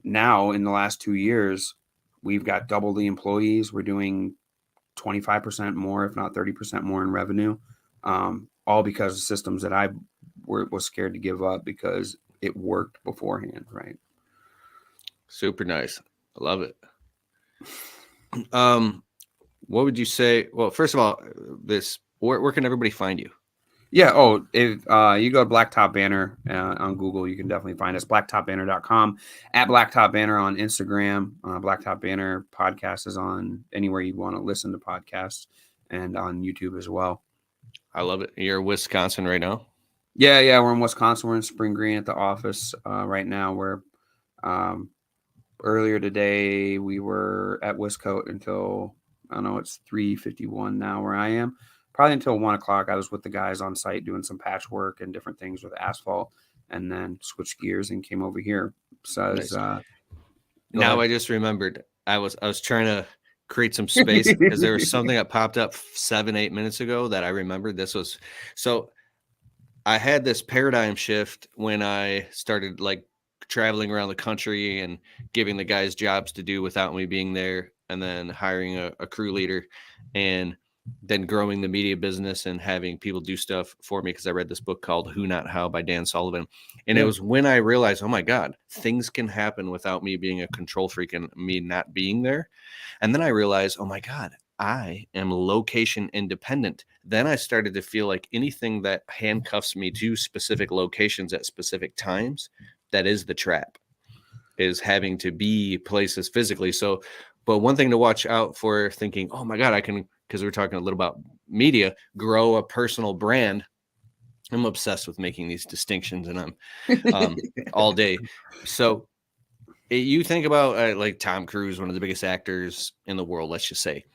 Speaker 2: Now, in the last 2 years, we've got double the employees. We're doing 25% more, if not 30% more in revenue, all because of systems that I was scared to give up because it worked beforehand, right?
Speaker 1: Super nice. I love it. What would you say? Well, first of all, where can everybody find you?
Speaker 2: Yeah. Oh, if you go to Blacktop Banter on Google, you can definitely find us. Blacktopbanter.com, at Blacktop Banter on Instagram. Blacktop Banter podcast is on anywhere you want to listen to podcasts, and on YouTube as well.
Speaker 1: I love it. You're in Wisconsin right now?
Speaker 2: Yeah. We're in Wisconsin. We're in Spring Green at the office right now. We're earlier today we were at Wiscote until I don't know. It's 3:51 now where I am. Probably until 1 o'clock. I was with the guys on site doing some patchwork and different things with asphalt, and then switched gears and came over here. So
Speaker 1: Nice. Now I just remembered I was trying to create some space because there was something that popped up 7-8 minutes ago that I remembered. This was so I had this paradigm shift when I started like traveling around the country and giving the guys jobs to do without me being there, and then hiring a crew leader, and then growing the media business and having people do stuff for me because I read this book called Who Not How by Dan Sullivan. And it was when I realized, oh my God, things can happen without me being a control freak and me not being there. And then I realized, oh my God, I am location independent. Then I started to feel like anything that handcuffs me to specific locations at specific times, that is the trap, is having to be places physically. So, but one thing to watch out for thinking, oh my God, I can, because we're talking a little about media, grow a personal brand. I'm obsessed with making these distinctions, and I'm all day. So you think about like Tom Cruise, one of the biggest actors in the world, let's just say,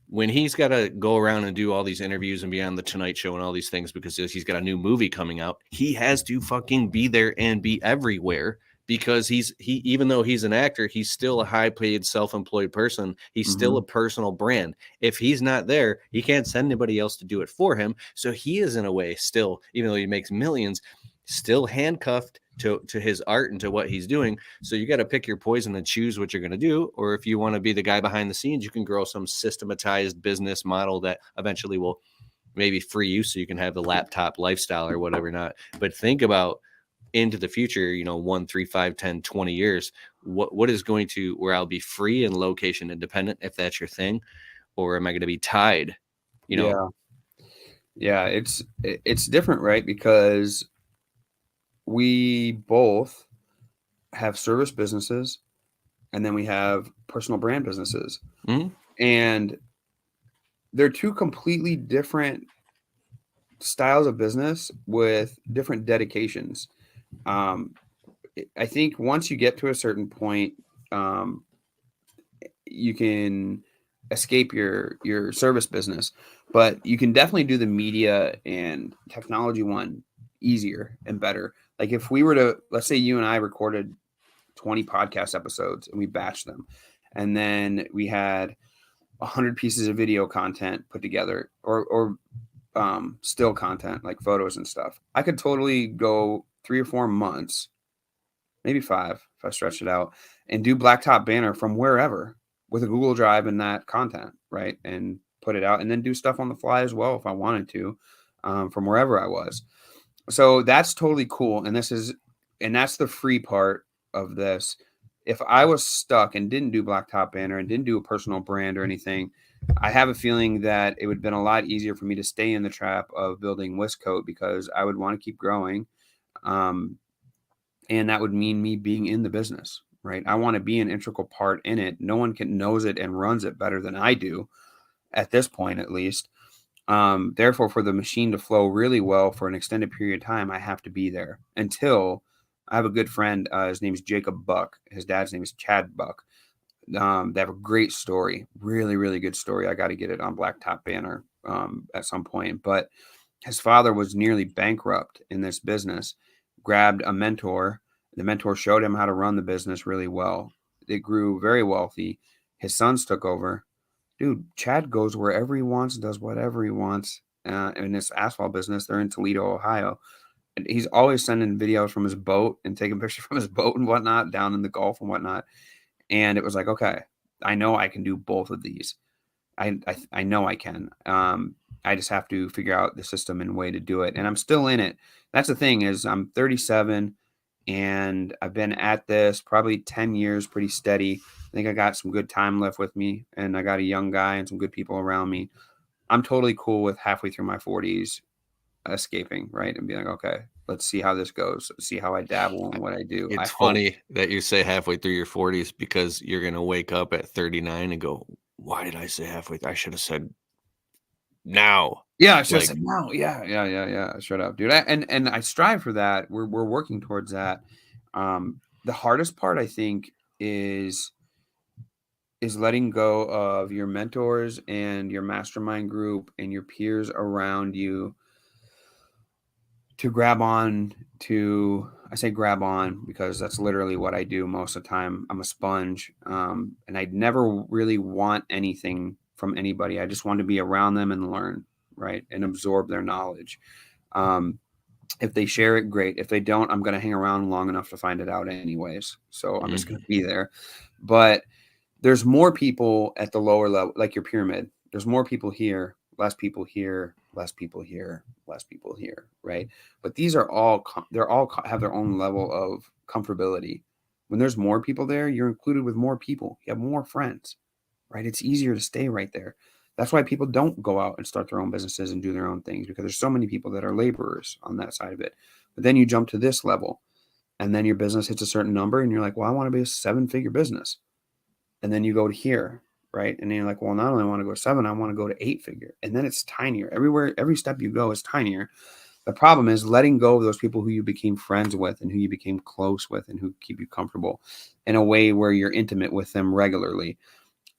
Speaker 1: when he's got to go around and do all these interviews and be on the Tonight Show and all these things because he's got a new movie coming out, he has to fucking be there and be everywhere because he even though he's an actor, he's still a high paid self-employed person. He's still a personal brand. If he's not there, he can't send anybody else to do it for him. So he is in a way still, even though he makes millions, still handcuffed to his art and to what he's doing. So you got to pick your poison and choose what you're going to do. Or if you want to be the guy behind the scenes, you can grow some systematized business model that eventually will maybe free you so you can have the laptop lifestyle or whatever not. But think about into the future, 1, 3, 5, 10, 20 years, what is going to, where I'll be free and location independent, if that's your thing, or am I going to be tied?
Speaker 2: Yeah, it's different, right? Because we both have service businesses, and then we have personal brand businesses, and they're two completely different styles of business with different dedications. I think once you get to a certain point, you can escape your service business, but you can definitely do the media and technology one easier and better. Like if we were to, let's say you and I recorded 20 podcast episodes and we batched them, and then we had 100 pieces of video content put together, or still content like photos and stuff. I could totally go 3 or 4 months, maybe 5 if I stretch it out, and do Blacktop Banter from wherever with a Google Drive and that content, right? And put it out, and then do stuff on the fly as well if I wanted to, from wherever I was. So that's totally cool. And that's the free part of this. if I was stuck and didn't do Blacktop Banter and didn't do a personal brand or anything, I have a feeling that it would have been a lot easier for me to stay in the trap of building Westcoat, because I would want to keep growing. And that would mean me being in the business, right? I want to be an integral part in it. No one knows it and runs it better than I do at this point, at least. Therefore, for the machine to flow really well for an extended period of time, I have to be there until I have a good friend. His name is Jacob Buck. His dad's name is Chad Buck. They have a great story, really, really good story. I got to get it on Blacktop Banner at some point. But his father was nearly bankrupt in this business, grabbed a mentor. The mentor showed him how to run the business really well. It grew very wealthy. His sons took over. Dude, Chad goes wherever he wants, does whatever he wants. In this asphalt business, they're in Toledo, Ohio. And he's always sending videos from his boat and taking pictures from his boat and whatnot down in the Gulf and whatnot. And it was like, okay, I know I can do both of these. I know I can. I just have to figure out the system and way to do it. And I'm still in it. That's the thing, is I'm 37 and I've been at this probably 10 years, pretty steady. I think I got some good time left with me, and I got a young guy and some good people around me. I'm totally cool with halfway through my 40s escaping, right? And being like, okay, let's see how this goes. See how I dabble in what I do. I
Speaker 1: It's
Speaker 2: hope.
Speaker 1: funny that you say halfway through your 40s, because you're going to wake up at 39 and go, why did I say halfway? I should have said now.
Speaker 2: Yeah, I should have
Speaker 1: Like,
Speaker 2: said no. Yeah. Shut up, dude. And I strive for that. We're working towards that. The hardest part, I think, is letting go of your mentors and your mastermind group and your peers around you to grab on to. I say grab on because that's literally what I do most of the time. I'm a sponge, and I never really want anything from anybody. I just want to be around them and learn, right, and absorb their knowledge. If they share it, great. If they don't, I'm going to hang around long enough to find it out anyways. So I'm just going to be there. But there's more people at the lower level, like your pyramid. There's more people here, less people here, less people here, less people here, right? But these are all, they're all have their own level of comfortability. When there's more people there, you're included with more people. You have more friends, right? It's easier to stay right there. That's why people don't go out and start their own businesses and do their own things, because there's so many people that are laborers on that side of it. But then you jump to this level, and then your business hits a certain number and you're like, well, I want to be a 7-figure business. And then you go to here, right? And then you're like, well, not only want to go to 7, I want to go to 8-figure. And then it's tinier. Everywhere, every step you go is tinier. The problem is letting go of those people who you became friends with and who you became close with and who keep you comfortable in a way where you're intimate with them regularly.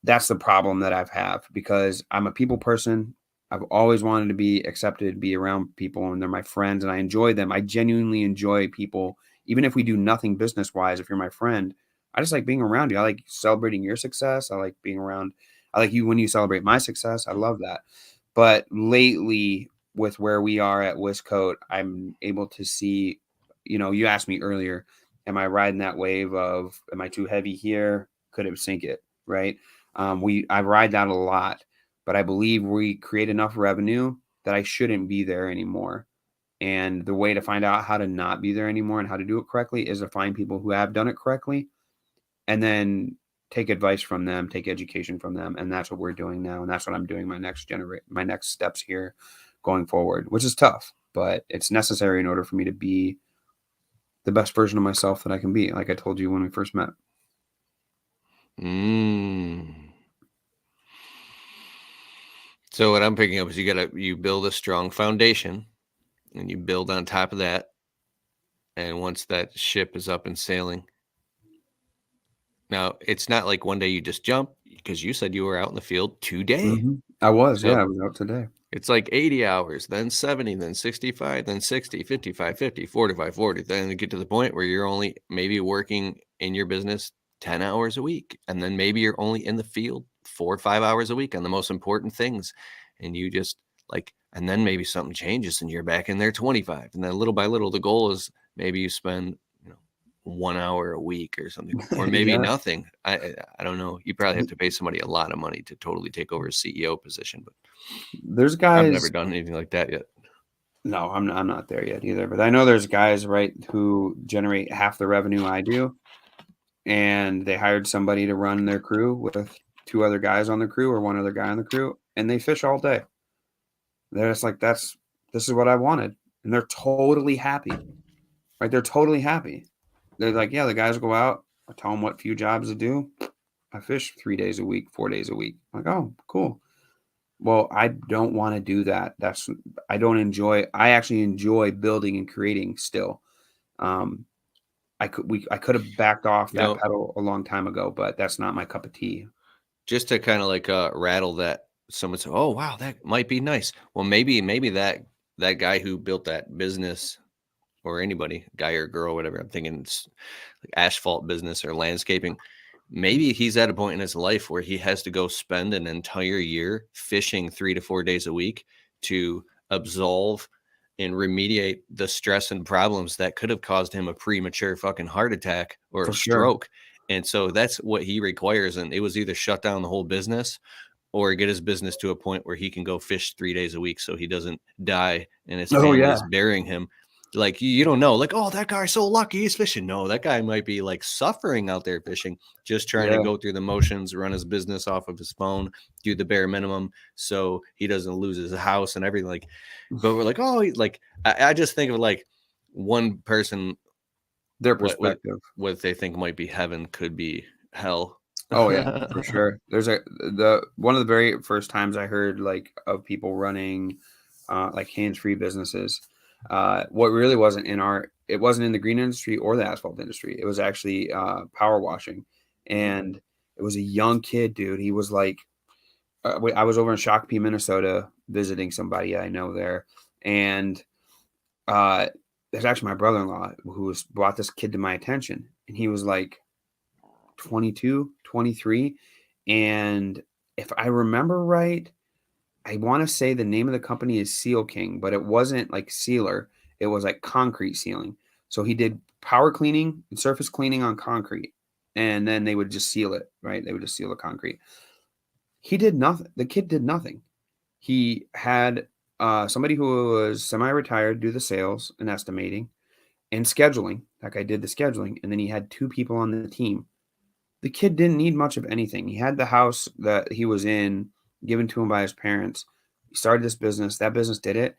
Speaker 2: That's the problem that I've had, because I'm a people person. I've always wanted to be accepted, be around people, and they're my friends, and I enjoy them. I genuinely enjoy people, even if we do nothing business wise. If you're my friend, I just like being around you. I like celebrating your success. I like being around. I like you when you celebrate my success. I love that. But lately, with where we are at Westcoat, I'm able to see, you asked me earlier, am I riding that wave of, am I too heavy here? Could it sink it? Right. I ride that a lot, but I believe we create enough revenue that I shouldn't be there anymore. And the way to find out how to not be there anymore and how to do it correctly is to find people who have done it correctly, and then take advice from them, take education from them. And that's what we're doing now. And that's what I'm doing my next steps here going forward, which is tough, but it's necessary in order for me to be the best version of myself that I can be. Like I told you when we first met.
Speaker 1: So what I'm picking up is you build a strong foundation, and you build on top of that. And once that ship is up and sailing, now it's not like one day you just jump, because you said you were out in the field today.
Speaker 2: I was,
Speaker 1: So
Speaker 2: I was out today.
Speaker 1: it's like 80 hours, then 70, then 65, then 60, 55, 50, 45, 40. Then you get to the point where you're only maybe working in your business 10 hours a week. And then maybe you're only in the field 4 or 5 hours a week on the most important things. And you just and then maybe something changes and you're back in there 25. And then little by little, the goal is maybe you spend 1 hour a week or something, or maybe
Speaker 2: Yeah.
Speaker 1: nothing. I don't know. You probably have to pay somebody a lot of money to totally take over a CEO position, but
Speaker 2: There's
Speaker 1: I've never
Speaker 2: guys.
Speaker 1: done anything like that yet.
Speaker 2: No, I'm not there yet either. But I know there's guys, right, who generate half the revenue I do, and they hired somebody to run their crew with 2 other guys on the crew or 1 other guy on the crew, and they fish all day. They're just like, this is what I wanted, and they're totally happy, right? They're totally happy. They're like, yeah, the guys go out, I tell them what few jobs to do. I fish 3 days a week, 4 days a week. I'm like, oh, cool. Well, I don't want to do that. I actually enjoy building and creating still. Um, I could have backed off
Speaker 1: You
Speaker 2: that
Speaker 1: know,
Speaker 2: pedal a long time ago, but that's not my cup of tea.
Speaker 1: just to kind of like rattle that, someone said, "Oh wow, that might be nice." Well, maybe that guy who built that business, or anybody, guy or girl, whatever. I'm thinking it's like asphalt business or landscaping. Maybe he's at a point in his life where he has to go spend an entire year fishing 3 to 4 days a week to absolve and remediate the stress and problems that could have caused him a premature fucking heart attack or a
Speaker 2: For sure.
Speaker 1: stroke. And so that's what he requires. And it was either shut down the whole business or get his business to a point where he can go fish 3 days a week so he doesn't die and his
Speaker 2: Oh,
Speaker 1: family
Speaker 2: yeah.
Speaker 1: is burying him. Like, you don't know, like, oh, that guy's so lucky he's fishing. No, that guy might be like suffering out there fishing, just trying to
Speaker 2: Yeah.
Speaker 1: go through the motions, run his business off of his phone, do the bare minimum so he doesn't lose his house and everything. Like, but we're like, oh, like, I just think of like one person,
Speaker 2: Their
Speaker 1: what
Speaker 2: perspective.
Speaker 1: what they think might be heaven could be hell.
Speaker 2: Oh, yeah, for sure. One of the very first times I heard, like, of people running, like, hands-free businesses, what really wasn't it wasn't in the green industry or the asphalt industry. It was actually, power washing, and it was a young kid, dude. He was like, I was over in Shakopee, Minnesota, visiting somebody I know there, and, uh, there's actually my brother-in-law who's brought this kid to my attention, and he was like 22, 23. And if I remember right, I want to say the name of the company is Seal King, but it wasn't like sealer. It was like concrete sealing. So he did power cleaning and surface cleaning on concrete. And then they would just seal it, right? They would just seal the concrete. He did nothing. The kid did nothing. He had somebody who was semi-retired do the sales and estimating and scheduling. That guy did the scheduling. And then he had 2 people on the team. The kid didn't need much of anything. He had the house that he was in given to him by his parents. He started this business. That business did it.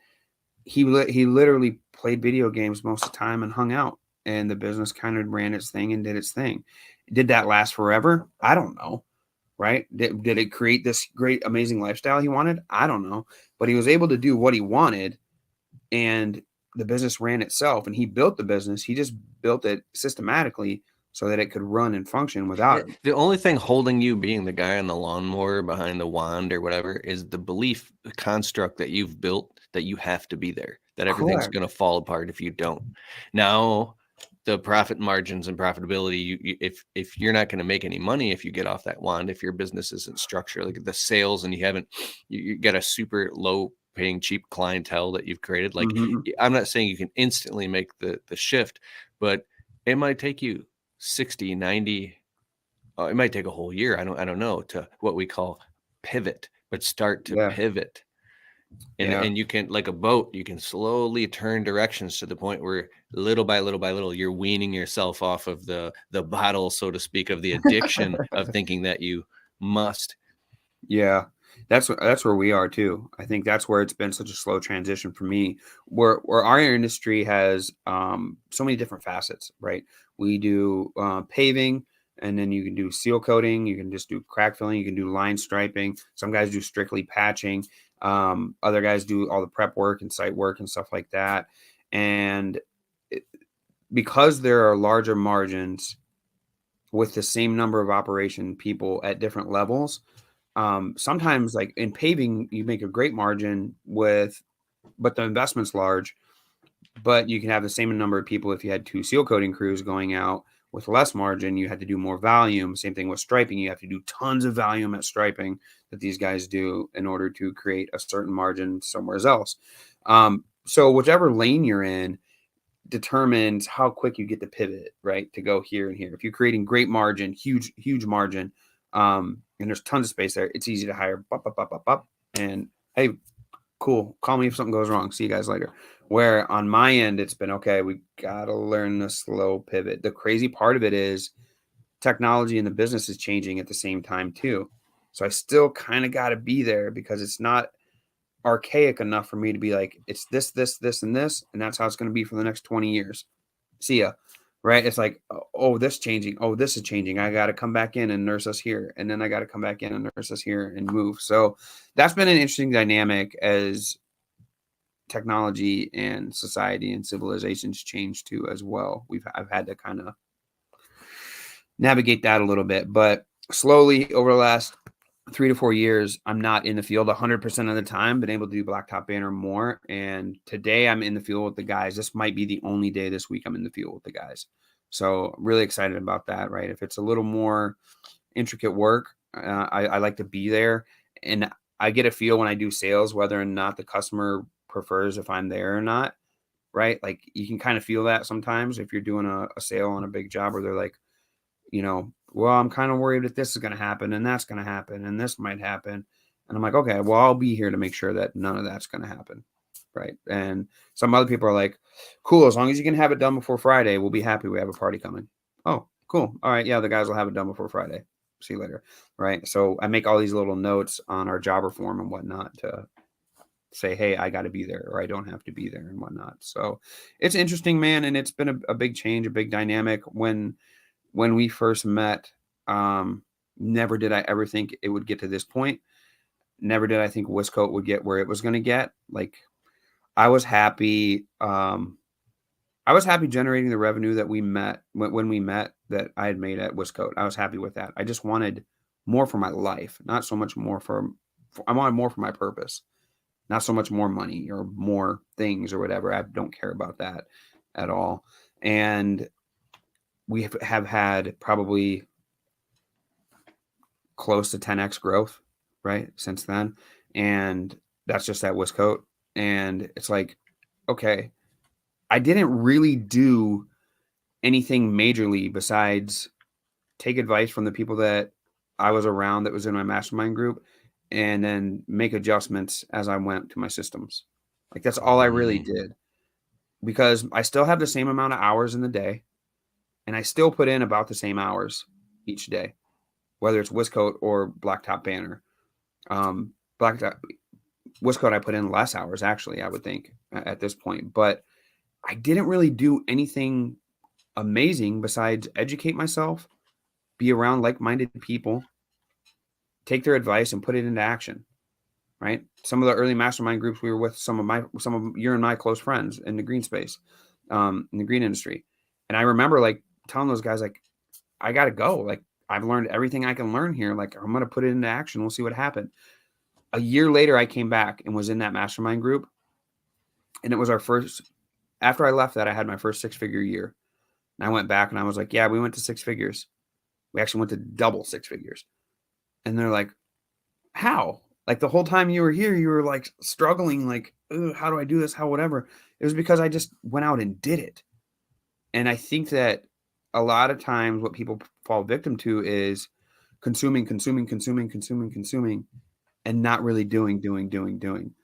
Speaker 2: He literally played video games most of the time and hung out, and the business kind of ran its thing and did its thing. Did that last forever? I don't know. Right? Did it create this great, amazing lifestyle he wanted? I don't know. But he was able to do what he wanted, and the business ran itself. And he built the business. He just built it systematically so that it could run and function without him.
Speaker 1: The only thing holding you being the guy on the lawnmower behind the wand or whatever is the belief, the construct that you've built that you have to be there, that everything's
Speaker 2: Correct.
Speaker 1: going to fall apart if you don't. Now, the profit margins and profitability, if you're not going to make any money if you get off that wand, if your business isn't structured, like the sales, and you got a super low paying cheap clientele that you've created, like,
Speaker 2: Mhm.
Speaker 1: I'm not saying you can instantly make the shift, but it might take you 60, 90, it might take a whole year. I don't know, to what we call pivot, but start to
Speaker 2: Yeah.
Speaker 1: pivot. And
Speaker 2: Yeah.
Speaker 1: you can, like a boat, you can slowly turn directions to the point where little by little by little, you're weaning yourself off of the bottle, so to speak, of the addiction of thinking that you must.
Speaker 2: Yeah. That's where we are too. I think that's where it's been such a slow transition for me. Where our industry has so many different facets, right? We do paving, and then you can do seal coating, you can just do crack filling, you can do line striping. Some guys do strictly patching. Other guys do all the prep work and site work and stuff like that. And it, because there are larger margins with the same number of operation people at different levels, sometimes like in paving, you make a great margin but the investment's large, but you can have the same number of people if you had 2 seal coating crews going out. With less margin, you had to do more volume. Same thing with striping. You have to do tons of volume at striping that these guys do in order to create a certain margin somewhere else. So whichever lane you're in determines how quick you get to pivot, right? To go here and here. If you're creating great margin, huge margin, and there's tons of space there, it's easy to hire and hey, cool, call me if something goes wrong. See you guys later. Where on my end, it's been okay, we gotta learn the slow pivot. The crazy part of it is technology and the business is changing at the same time too. So I still kind of got to be there because it's not archaic enough for me to be like, it's this, this, this, and this, and that's how it's going to be for the next 20 years. See ya. Right. It's like, oh, this changing. Oh, this is changing. I got to come back in and nurse us here. And then I got to come back in and nurse us here and move. So that's been an interesting dynamic as technology and society and civilizations change too as well. I've had to kind of navigate that a little bit, but slowly over the last 3 to 4 years, I'm not in the field 100% of the time, been able to do Blacktop Banter more. And today I'm in the field with the guys. This might be the only day this week I'm in the field with the guys. So really excited about that, right? If it's a little more intricate work, I like to be there. And I get a feel when I do sales, whether or not the customer prefers if I'm there or not, right? Like you can kind of feel that sometimes if you're doing a sale on a big job where they're like, well, I'm kind of worried that this is going to happen and that's going to happen and this might happen. And I'm like, okay, well, I'll be here to make sure that none of that's going to happen. Right. And some other people are like, cool, as long as you can have it done before Friday, we'll be happy. We have a party coming. Oh, cool. All right. Yeah, the guys will have it done before Friday. See you later. Right. So I make all these little notes on our jobber form and whatnot to say, hey, I got to be there or I don't have to be there and whatnot. So it's interesting, man. And it's been a big change, a big dynamic. When we first met, never did I ever think it would get to this point. Never did I think Wiscoat would get where it was going to get. Like I was happy. I was happy generating the revenue that we met when we met that I had made at Wiscoat. I was happy with that. I just wanted more for my life, not so much more I wanted more for my purpose, not so much more money or more things or whatever. I don't care about that at all. And we have had probably close to 10x growth, right, since then. And that's just at Wiscoat. And it's like, okay, I didn't really do anything majorly besides take advice from the people that I was around that was in my mastermind group and then make adjustments as I went to my systems. Like that's all I really did, because I still have the same amount of hours in the day. And I still put in about the same hours each day, whether it's Wiscoat or Blacktop Banter. Wiscoat, I put in less hours, actually, I would think, at this point. But I didn't really do anything amazing besides educate myself, be around like-minded people, take their advice, and put it into action, right? Some of the early mastermind groups we were with, some of your and my close friends in the green space, in the green industry. And I remember like telling those guys, like, I got to go. Like, I've learned everything I can learn here. Like, I'm going to put it into action. We'll see what happened. A year later, I came back and was in that mastermind group. And it was after I left that, I had my first 6-figure year. And I went back and I was like, yeah, we went to 6 figures. We actually went to double 6 figures. And they're like, how? Like the whole time you were here, you were like struggling, like, how do I do this? How, whatever. It was because I just went out and did it. And I think that a lot of times what people fall victim to is consuming, and not really doing.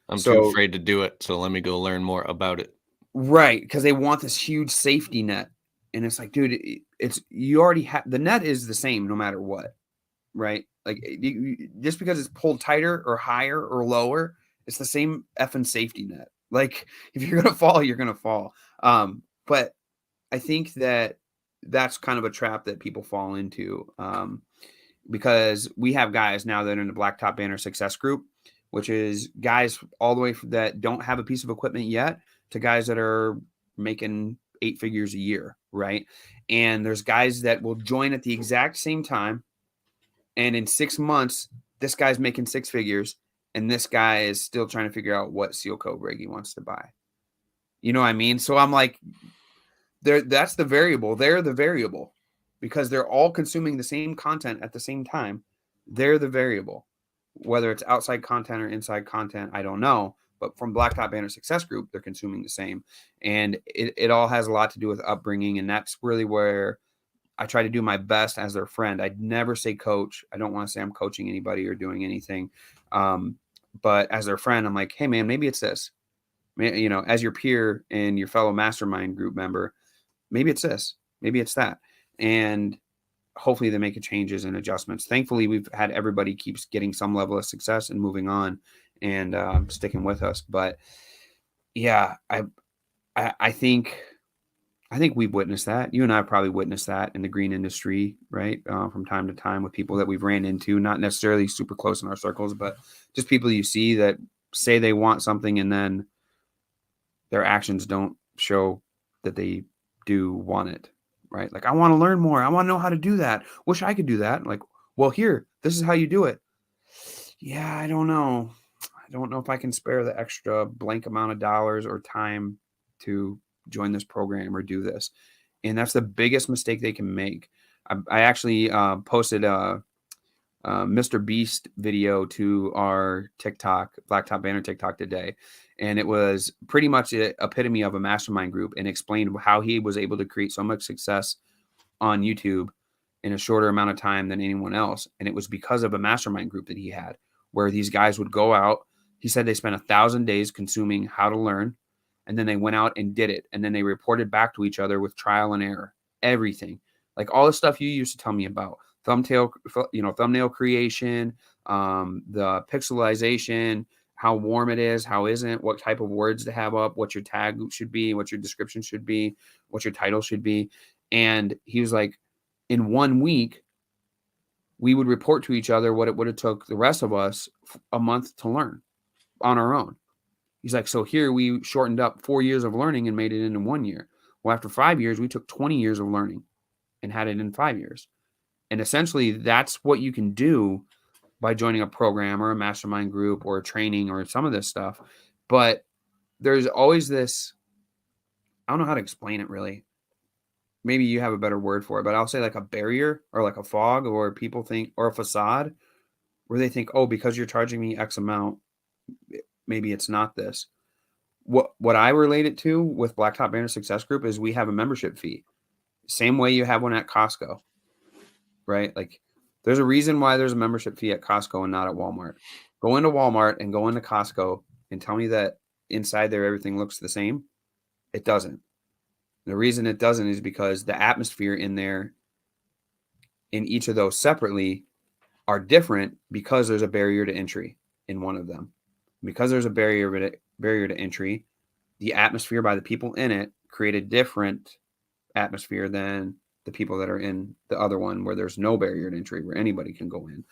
Speaker 1: I'm too afraid to do it. So let me go learn more about it.
Speaker 2: Right. Because they want this huge safety net. And it's like, dude, you already have, the net is the same no matter what. Right. Like just because it's pulled tighter or higher or lower, it's the same effing safety net. Like if you're going to fall, you're going to fall. But I think that that's kind of a trap that people fall into, because we have guys now that are in the Blacktop Banter Success Group, which is guys all the way that don't have a piece of equipment yet to guys that are making 8 figures a year, right? And there's guys that will join at the exact same time, and in 6 months, this guy's making 6 figures, and this guy is still trying to figure out what seal code rig he wants to buy. You know what I mean? So I'm like, that's the variable. They're the variable because they're all consuming the same content at the same time. They're the variable. Whether it's outside content or inside content, I don't know. But from Blacktop Banter Success Group, they're consuming the same. And it all has a lot to do with upbringing. And that's really where I try to do my best as their friend. I'd never say coach. I don't want to say I'm coaching anybody or doing anything. But as their friend, I'm like, hey, man, maybe it's this. You know, as your peer and your fellow mastermind group member, maybe it's this, maybe it's that. And hopefully they make changes and adjustments. Thankfully, we've had everybody keeps getting some level of success and moving on and sticking with us. But yeah, I think we've witnessed that. You and I have probably witnessed that in the green industry, right? From time to time with people that we've ran into, not necessarily super close in our circles, but just people you see that say they want something and then their actions don't show that they do want it, right? Like, I want to learn more. I want to know how to do that. Wish I could do that. Like, well, here, this is how you do it. Yeah, I don't know. I don't know if I can spare the extra blank amount of dollars or time to join this program or do this. And that's the biggest mistake they can make. I actually posted a Mr. Beast video to our TikTok, Blacktop Banter TikTok today. And it was pretty much the epitome of a mastermind group and explained how he was able to create so much success on YouTube in a shorter amount of time than anyone else. And it was because of a mastermind group that he had where these guys would go out. He said they spent 1,000 days consuming how to learn. And then they went out and did it. And then they reported back to each other with trial and error, everything. Like all the stuff you used to tell me about thumbnail creation, the pixelization, how warm it is, how isn't, what type of words to have up, what your tag should be, what your description should be, what your title should be. And he was like, in 1 week, we would report to each other what it would have took the rest of us a month to learn on our own. He's like, so here we shortened up 4 years of learning and made it into 1 year. Well, after 5 years, we took 20 years of learning and had it in 5 years. And essentially, that's what you can do by joining a program or a mastermind group or a training or some of this stuff. But there's always this, I don't know how to explain it really. Maybe you have a better word for it, but I'll say like a barrier or like a fog, or people think, or a facade where they think, oh, because you're charging me X amount, maybe it's not this. What I relate it to with Blacktop Banter Success Group is we have a membership fee. Same way you have one at Costco, right? Like there's a reason why there's a membership fee at Costco and not at Walmart. Go into Walmart and go into Costco and tell me that inside there everything looks the same. It doesn't. The reason it doesn't is because the atmosphere in there, in each of those separately, are different because there's a barrier to entry in one of them. Because there's a barrier to entry, the atmosphere by the people in it create a different atmosphere than the people that are in the other one where there's no barrier to entry, where anybody can go in.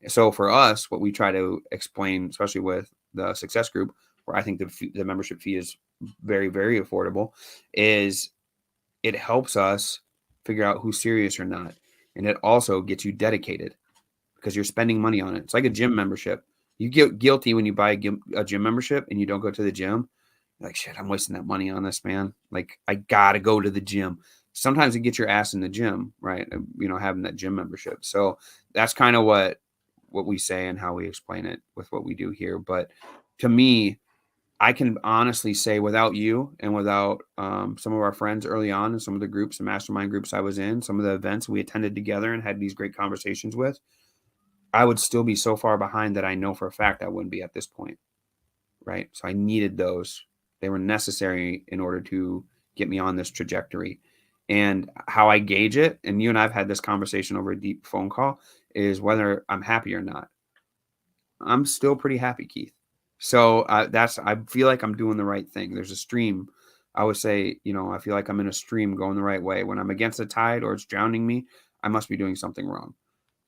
Speaker 2: So for us, what we try to explain, especially with the success group, where I think the membership fee is very, very affordable, is it helps us figure out who's serious or not. And it also gets you dedicated because you're spending money on it. It's like a gym membership. You get guilty when you buy a gym membership and you don't go to the gym. You're like, shit, I'm wasting that money on this, man. Like, I got to go to the gym. Sometimes you get your ass in the gym, right? Having that gym membership. So that's kind of what we say and how we explain it with what we do here. But to me, I can honestly say without you and without some of our friends early on and some of the groups and mastermind groups I was in, some of the events we attended together and had these great conversations with, I would still be so far behind that I know for a fact I wouldn't be at this point, right? So I needed those. They were necessary in order to get me on this trajectory. And how I gauge it, and you and I've had this conversation over a deep phone call, is whether I'm happy or not. I'm still pretty happy, Keith. So I feel like I'm doing the right thing. There's a stream. I would say, I feel like I'm in a stream going the right way. When I'm against the tide or it's drowning me, I must be doing something wrong.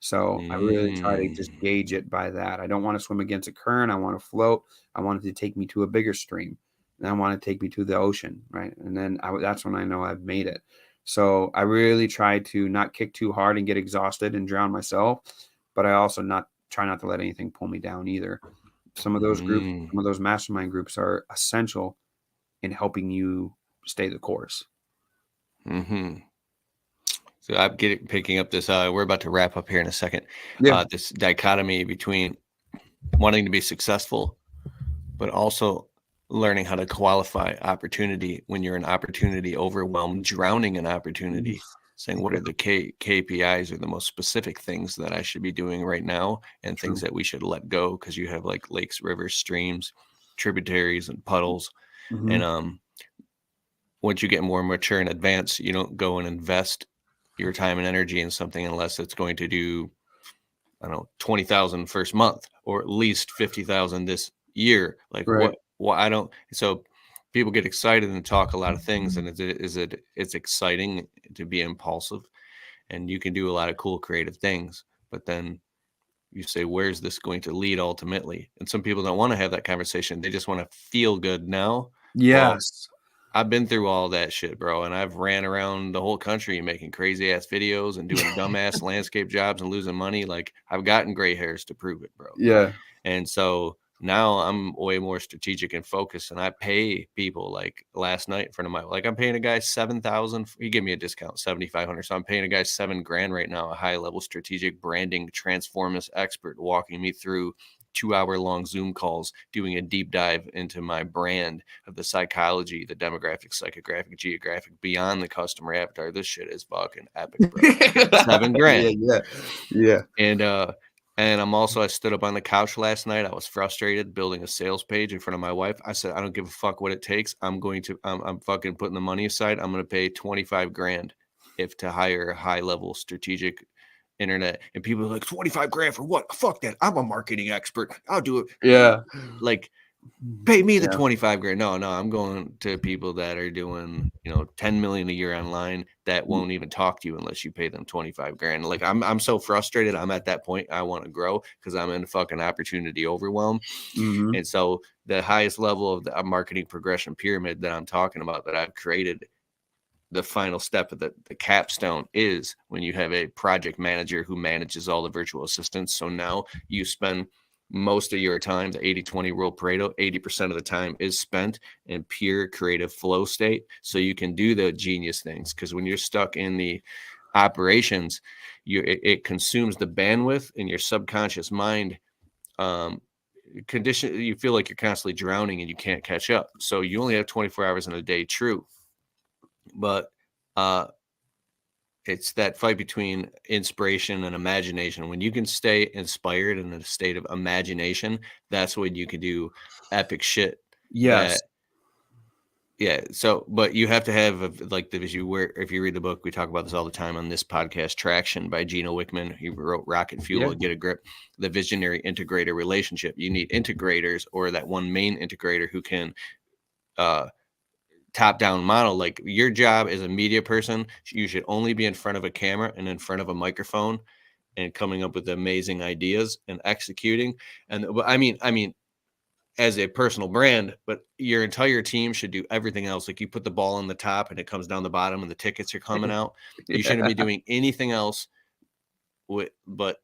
Speaker 2: So I really try to just gauge it by that. I don't want to swim against a current. I want to float. I want it to take me to a bigger stream. And I want to take me to the ocean, right? And then that's when I know I've made it. So I really try to not kick too hard and get exhausted and drown myself. But I also try not to let anything pull me down either. Some of those groups, some of those mastermind groups are essential in helping you stay the course.
Speaker 1: Mm-hmm. So I'm picking up this. We're about to wrap up here in a second.
Speaker 2: Yeah.
Speaker 1: This dichotomy between wanting to be successful, but also learning how to qualify opportunity when you're in opportunity overwhelmed, drowning in opportunity. Saying what are the KPIs or the most specific things that I should be doing right now, and things that we should let go, because you have like lakes, rivers, streams, tributaries, and puddles. And once you get more mature and advanced, you don't go and invest your time and energy in something unless it's going to do, I don't know, 20,000 first month or at least 50,000 this year. Like
Speaker 2: Right.
Speaker 1: what I don't, so people get excited and talk a lot of things, and it's exciting to be impulsive, and you can do a lot of cool creative things, but then you say, where's this going to lead ultimately? And some people don't want to have that conversation. They just want to feel good now. Well,
Speaker 2: Yes.
Speaker 1: I've been through all that shit, bro. And I've ran around the whole country making crazy ass videos and doing dumbass landscape jobs and losing money. Like, I've gotten gray hairs to prove it, bro.
Speaker 2: Yeah.
Speaker 1: And so now I'm way more strategic and focused, and I pay people. Like last night in front of my, like I'm paying a guy 7,000. He gave me a discount, 7,500. So I'm paying a guy $7,000 right now, a high level strategic branding transformist expert walking me through 2-hour-long Zoom calls, doing a deep dive into my brand of the psychology, the demographic, psychographic, geographic, beyond the customer avatar. This shit is fucking epic, bro. $7,000.
Speaker 2: Yeah. Yeah.
Speaker 1: And I stood up on the couch last night. I was frustrated building a sales page in front of my wife. I said, I don't give a fuck what it takes. I'm fucking putting the money aside. I'm going to pay $25,000 if to hire a high level strategic internet. And people are like, $25,000 for what? Fuck that. I'm a marketing expert. I'll do it.
Speaker 2: Yeah.
Speaker 1: Like, pay me the
Speaker 2: Yeah.
Speaker 1: $25,000. No, I'm going to people that are doing, 10 million a year online that won't even talk to you unless you pay them $25,000. Like, I'm so frustrated. I'm at that point. I want to grow because I'm in fucking opportunity overwhelm.
Speaker 2: Mhm.
Speaker 1: And so the highest level of the marketing progression pyramid that I'm talking about that I've created, the final step of the capstone is when you have a project manager who manages all the virtual assistants. So now you spend most of your time, the 80-20 rule Pareto, 80% of the time is spent in pure creative flow state. So you can do the genius things, because when you're stuck in the operations, it consumes the bandwidth in your subconscious mind. Condition, you feel like you're constantly drowning and you can't catch up. So you only have 24 hours in a day, true. But it's that fight between inspiration and imagination. When you can stay inspired in a state of imagination, that's when you can do epic shit.
Speaker 2: Yes.
Speaker 1: Yeah. So, but you have to have like if you read the book, we talk about this all the time on this podcast, Traction by Gino Wickman. He wrote Rocket Fuel, Get a Grip, the visionary integrator relationship. You need integrators, or that one main integrator who can, top-down model. Like, your job as a media person, you should only be in front of a camera and in front of a microphone and coming up with amazing ideas and executing. And I mean as a personal brand, but your entire team should do everything else. Like, you put the ball on the top and it comes down the bottom and the tickets are coming out. You shouldn't be doing anything else but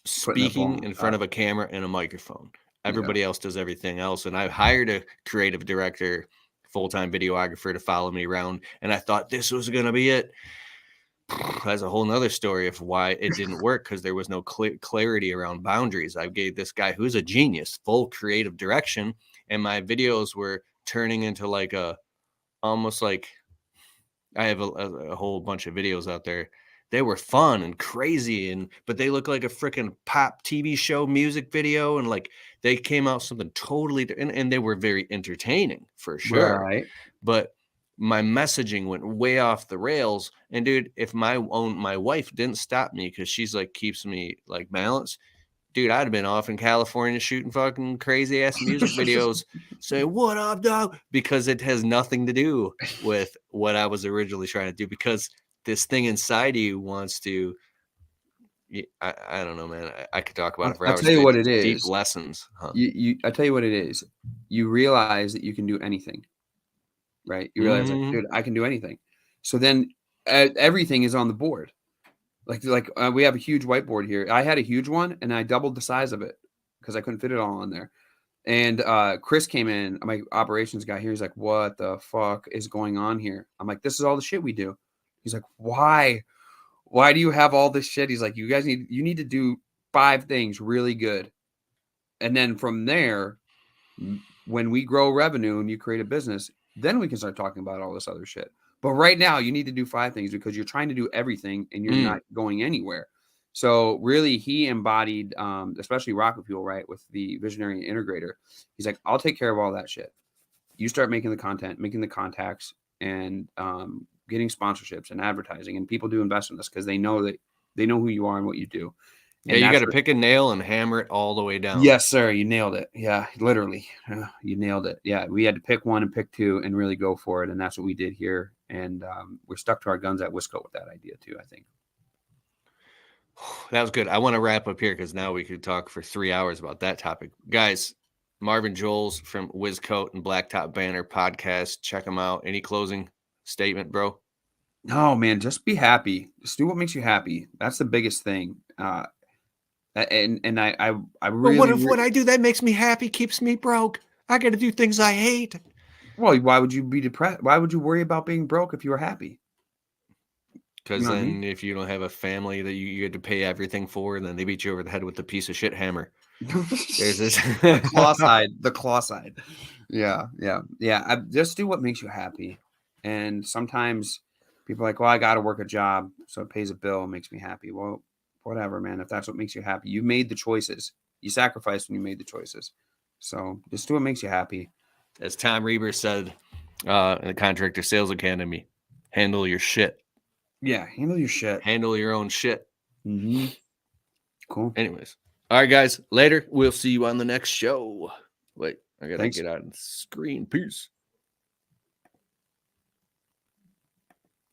Speaker 1: speaking in front of a camera and a microphone. Everybody else does everything else. And I hired a creative director, full-time videographer, to follow me around. And I thought this was going to be it. That's a whole nother story of why it didn't work, because there was no clarity around boundaries. I gave this guy, who's a genius, full creative direction. And my videos were turning into like almost like, I have a whole bunch of videos out there. They were fun and crazy, but they look like a freaking pop TV show music video. And like, they came out something totally, and they were very entertaining for sure.
Speaker 2: Right.
Speaker 1: But my messaging went way off the rails. And dude, if my wife didn't stop me, because she's like, keeps me like balanced, dude, I'd have been off in California shooting fucking crazy ass music videos. Say, what up, dog? Because it has nothing to do with what I was originally trying to do, because this thing inside you wants to, I don't know, man. I could talk about it for
Speaker 2: I'll
Speaker 1: hours.
Speaker 2: tell you what it
Speaker 1: Deep
Speaker 2: is.
Speaker 1: lessons. Huh?
Speaker 2: I tell you what it is. You realize that you can do anything, right? You realize, like, dude, I can do anything. So then everything is on the board. Like we have a huge whiteboard here. I had a huge one and I doubled the size of it because I couldn't fit it all on there. And Chris came in, my operations guy here. He's like, what the fuck is going on here? I'm like, this is all the shit we do. He's like, why? Why do you have all this shit? He's like, you need to do 5 things really good. And then from there, when we grow revenue and you create a business, then we can start talking about all this other shit. But right now, you need to do 5 things because you're trying to do everything and you're not going anywhere. So really, he embodied, especially Rocket Fuel, right, with the visionary integrator. He's like, I'll take care of all that shit. You start making the content, making the contacts, and getting sponsorships and advertising, and people do invest in this because they know who you are and what you do.
Speaker 1: Yeah,
Speaker 2: And
Speaker 1: you got
Speaker 2: that's
Speaker 1: to pick a nail and hammer it all the way down.
Speaker 2: yes, sir. You nailed it. Yeah, literally. You nailed it. Yeah, we had to pick one and pick two and really go for it. And that's what we did here. And we're stuck to our guns at Wisco with that idea too, I think.
Speaker 1: That was good. I want to wrap up here because now we could talk for 3 hours about that topic. Guys, Marvin Joles from Wizcoat and Blacktop Banter podcast. Check them out. Any closing statement, bro?
Speaker 2: No, man, just be happy. Just do what makes you happy. That's the biggest thing. And I
Speaker 1: But
Speaker 2: really,
Speaker 1: what if what I do that makes me happy keeps me broke? I got to do things I hate.
Speaker 2: well, why would you be depressed? Why would you worry about being broke if you were happy?
Speaker 1: Because
Speaker 2: You know what I
Speaker 1: then
Speaker 2: mean?
Speaker 1: if you don't have a family that you had to pay everything for, then they beat you over the head with a piece of shit hammer. There's this
Speaker 2: The claw side. The claw side. Yeah. Just do what makes you happy. And sometimes people are like, well, I got to work a job, so it pays a bill and makes me happy. Well, whatever, man. If that's what makes you happy, you made the choices. You sacrificed when you made the choices. So just do what makes you happy.
Speaker 1: As Tom Reber said in the Contractor Sales Academy, handle your shit.
Speaker 2: Yeah, handle your shit.
Speaker 1: Handle your own shit.
Speaker 2: Mm-hmm. Cool.
Speaker 1: Anyways. All right, guys. Later. We'll see you on the next show. Wait, I got to
Speaker 2: Thanks.
Speaker 1: get out of the screen. Peace.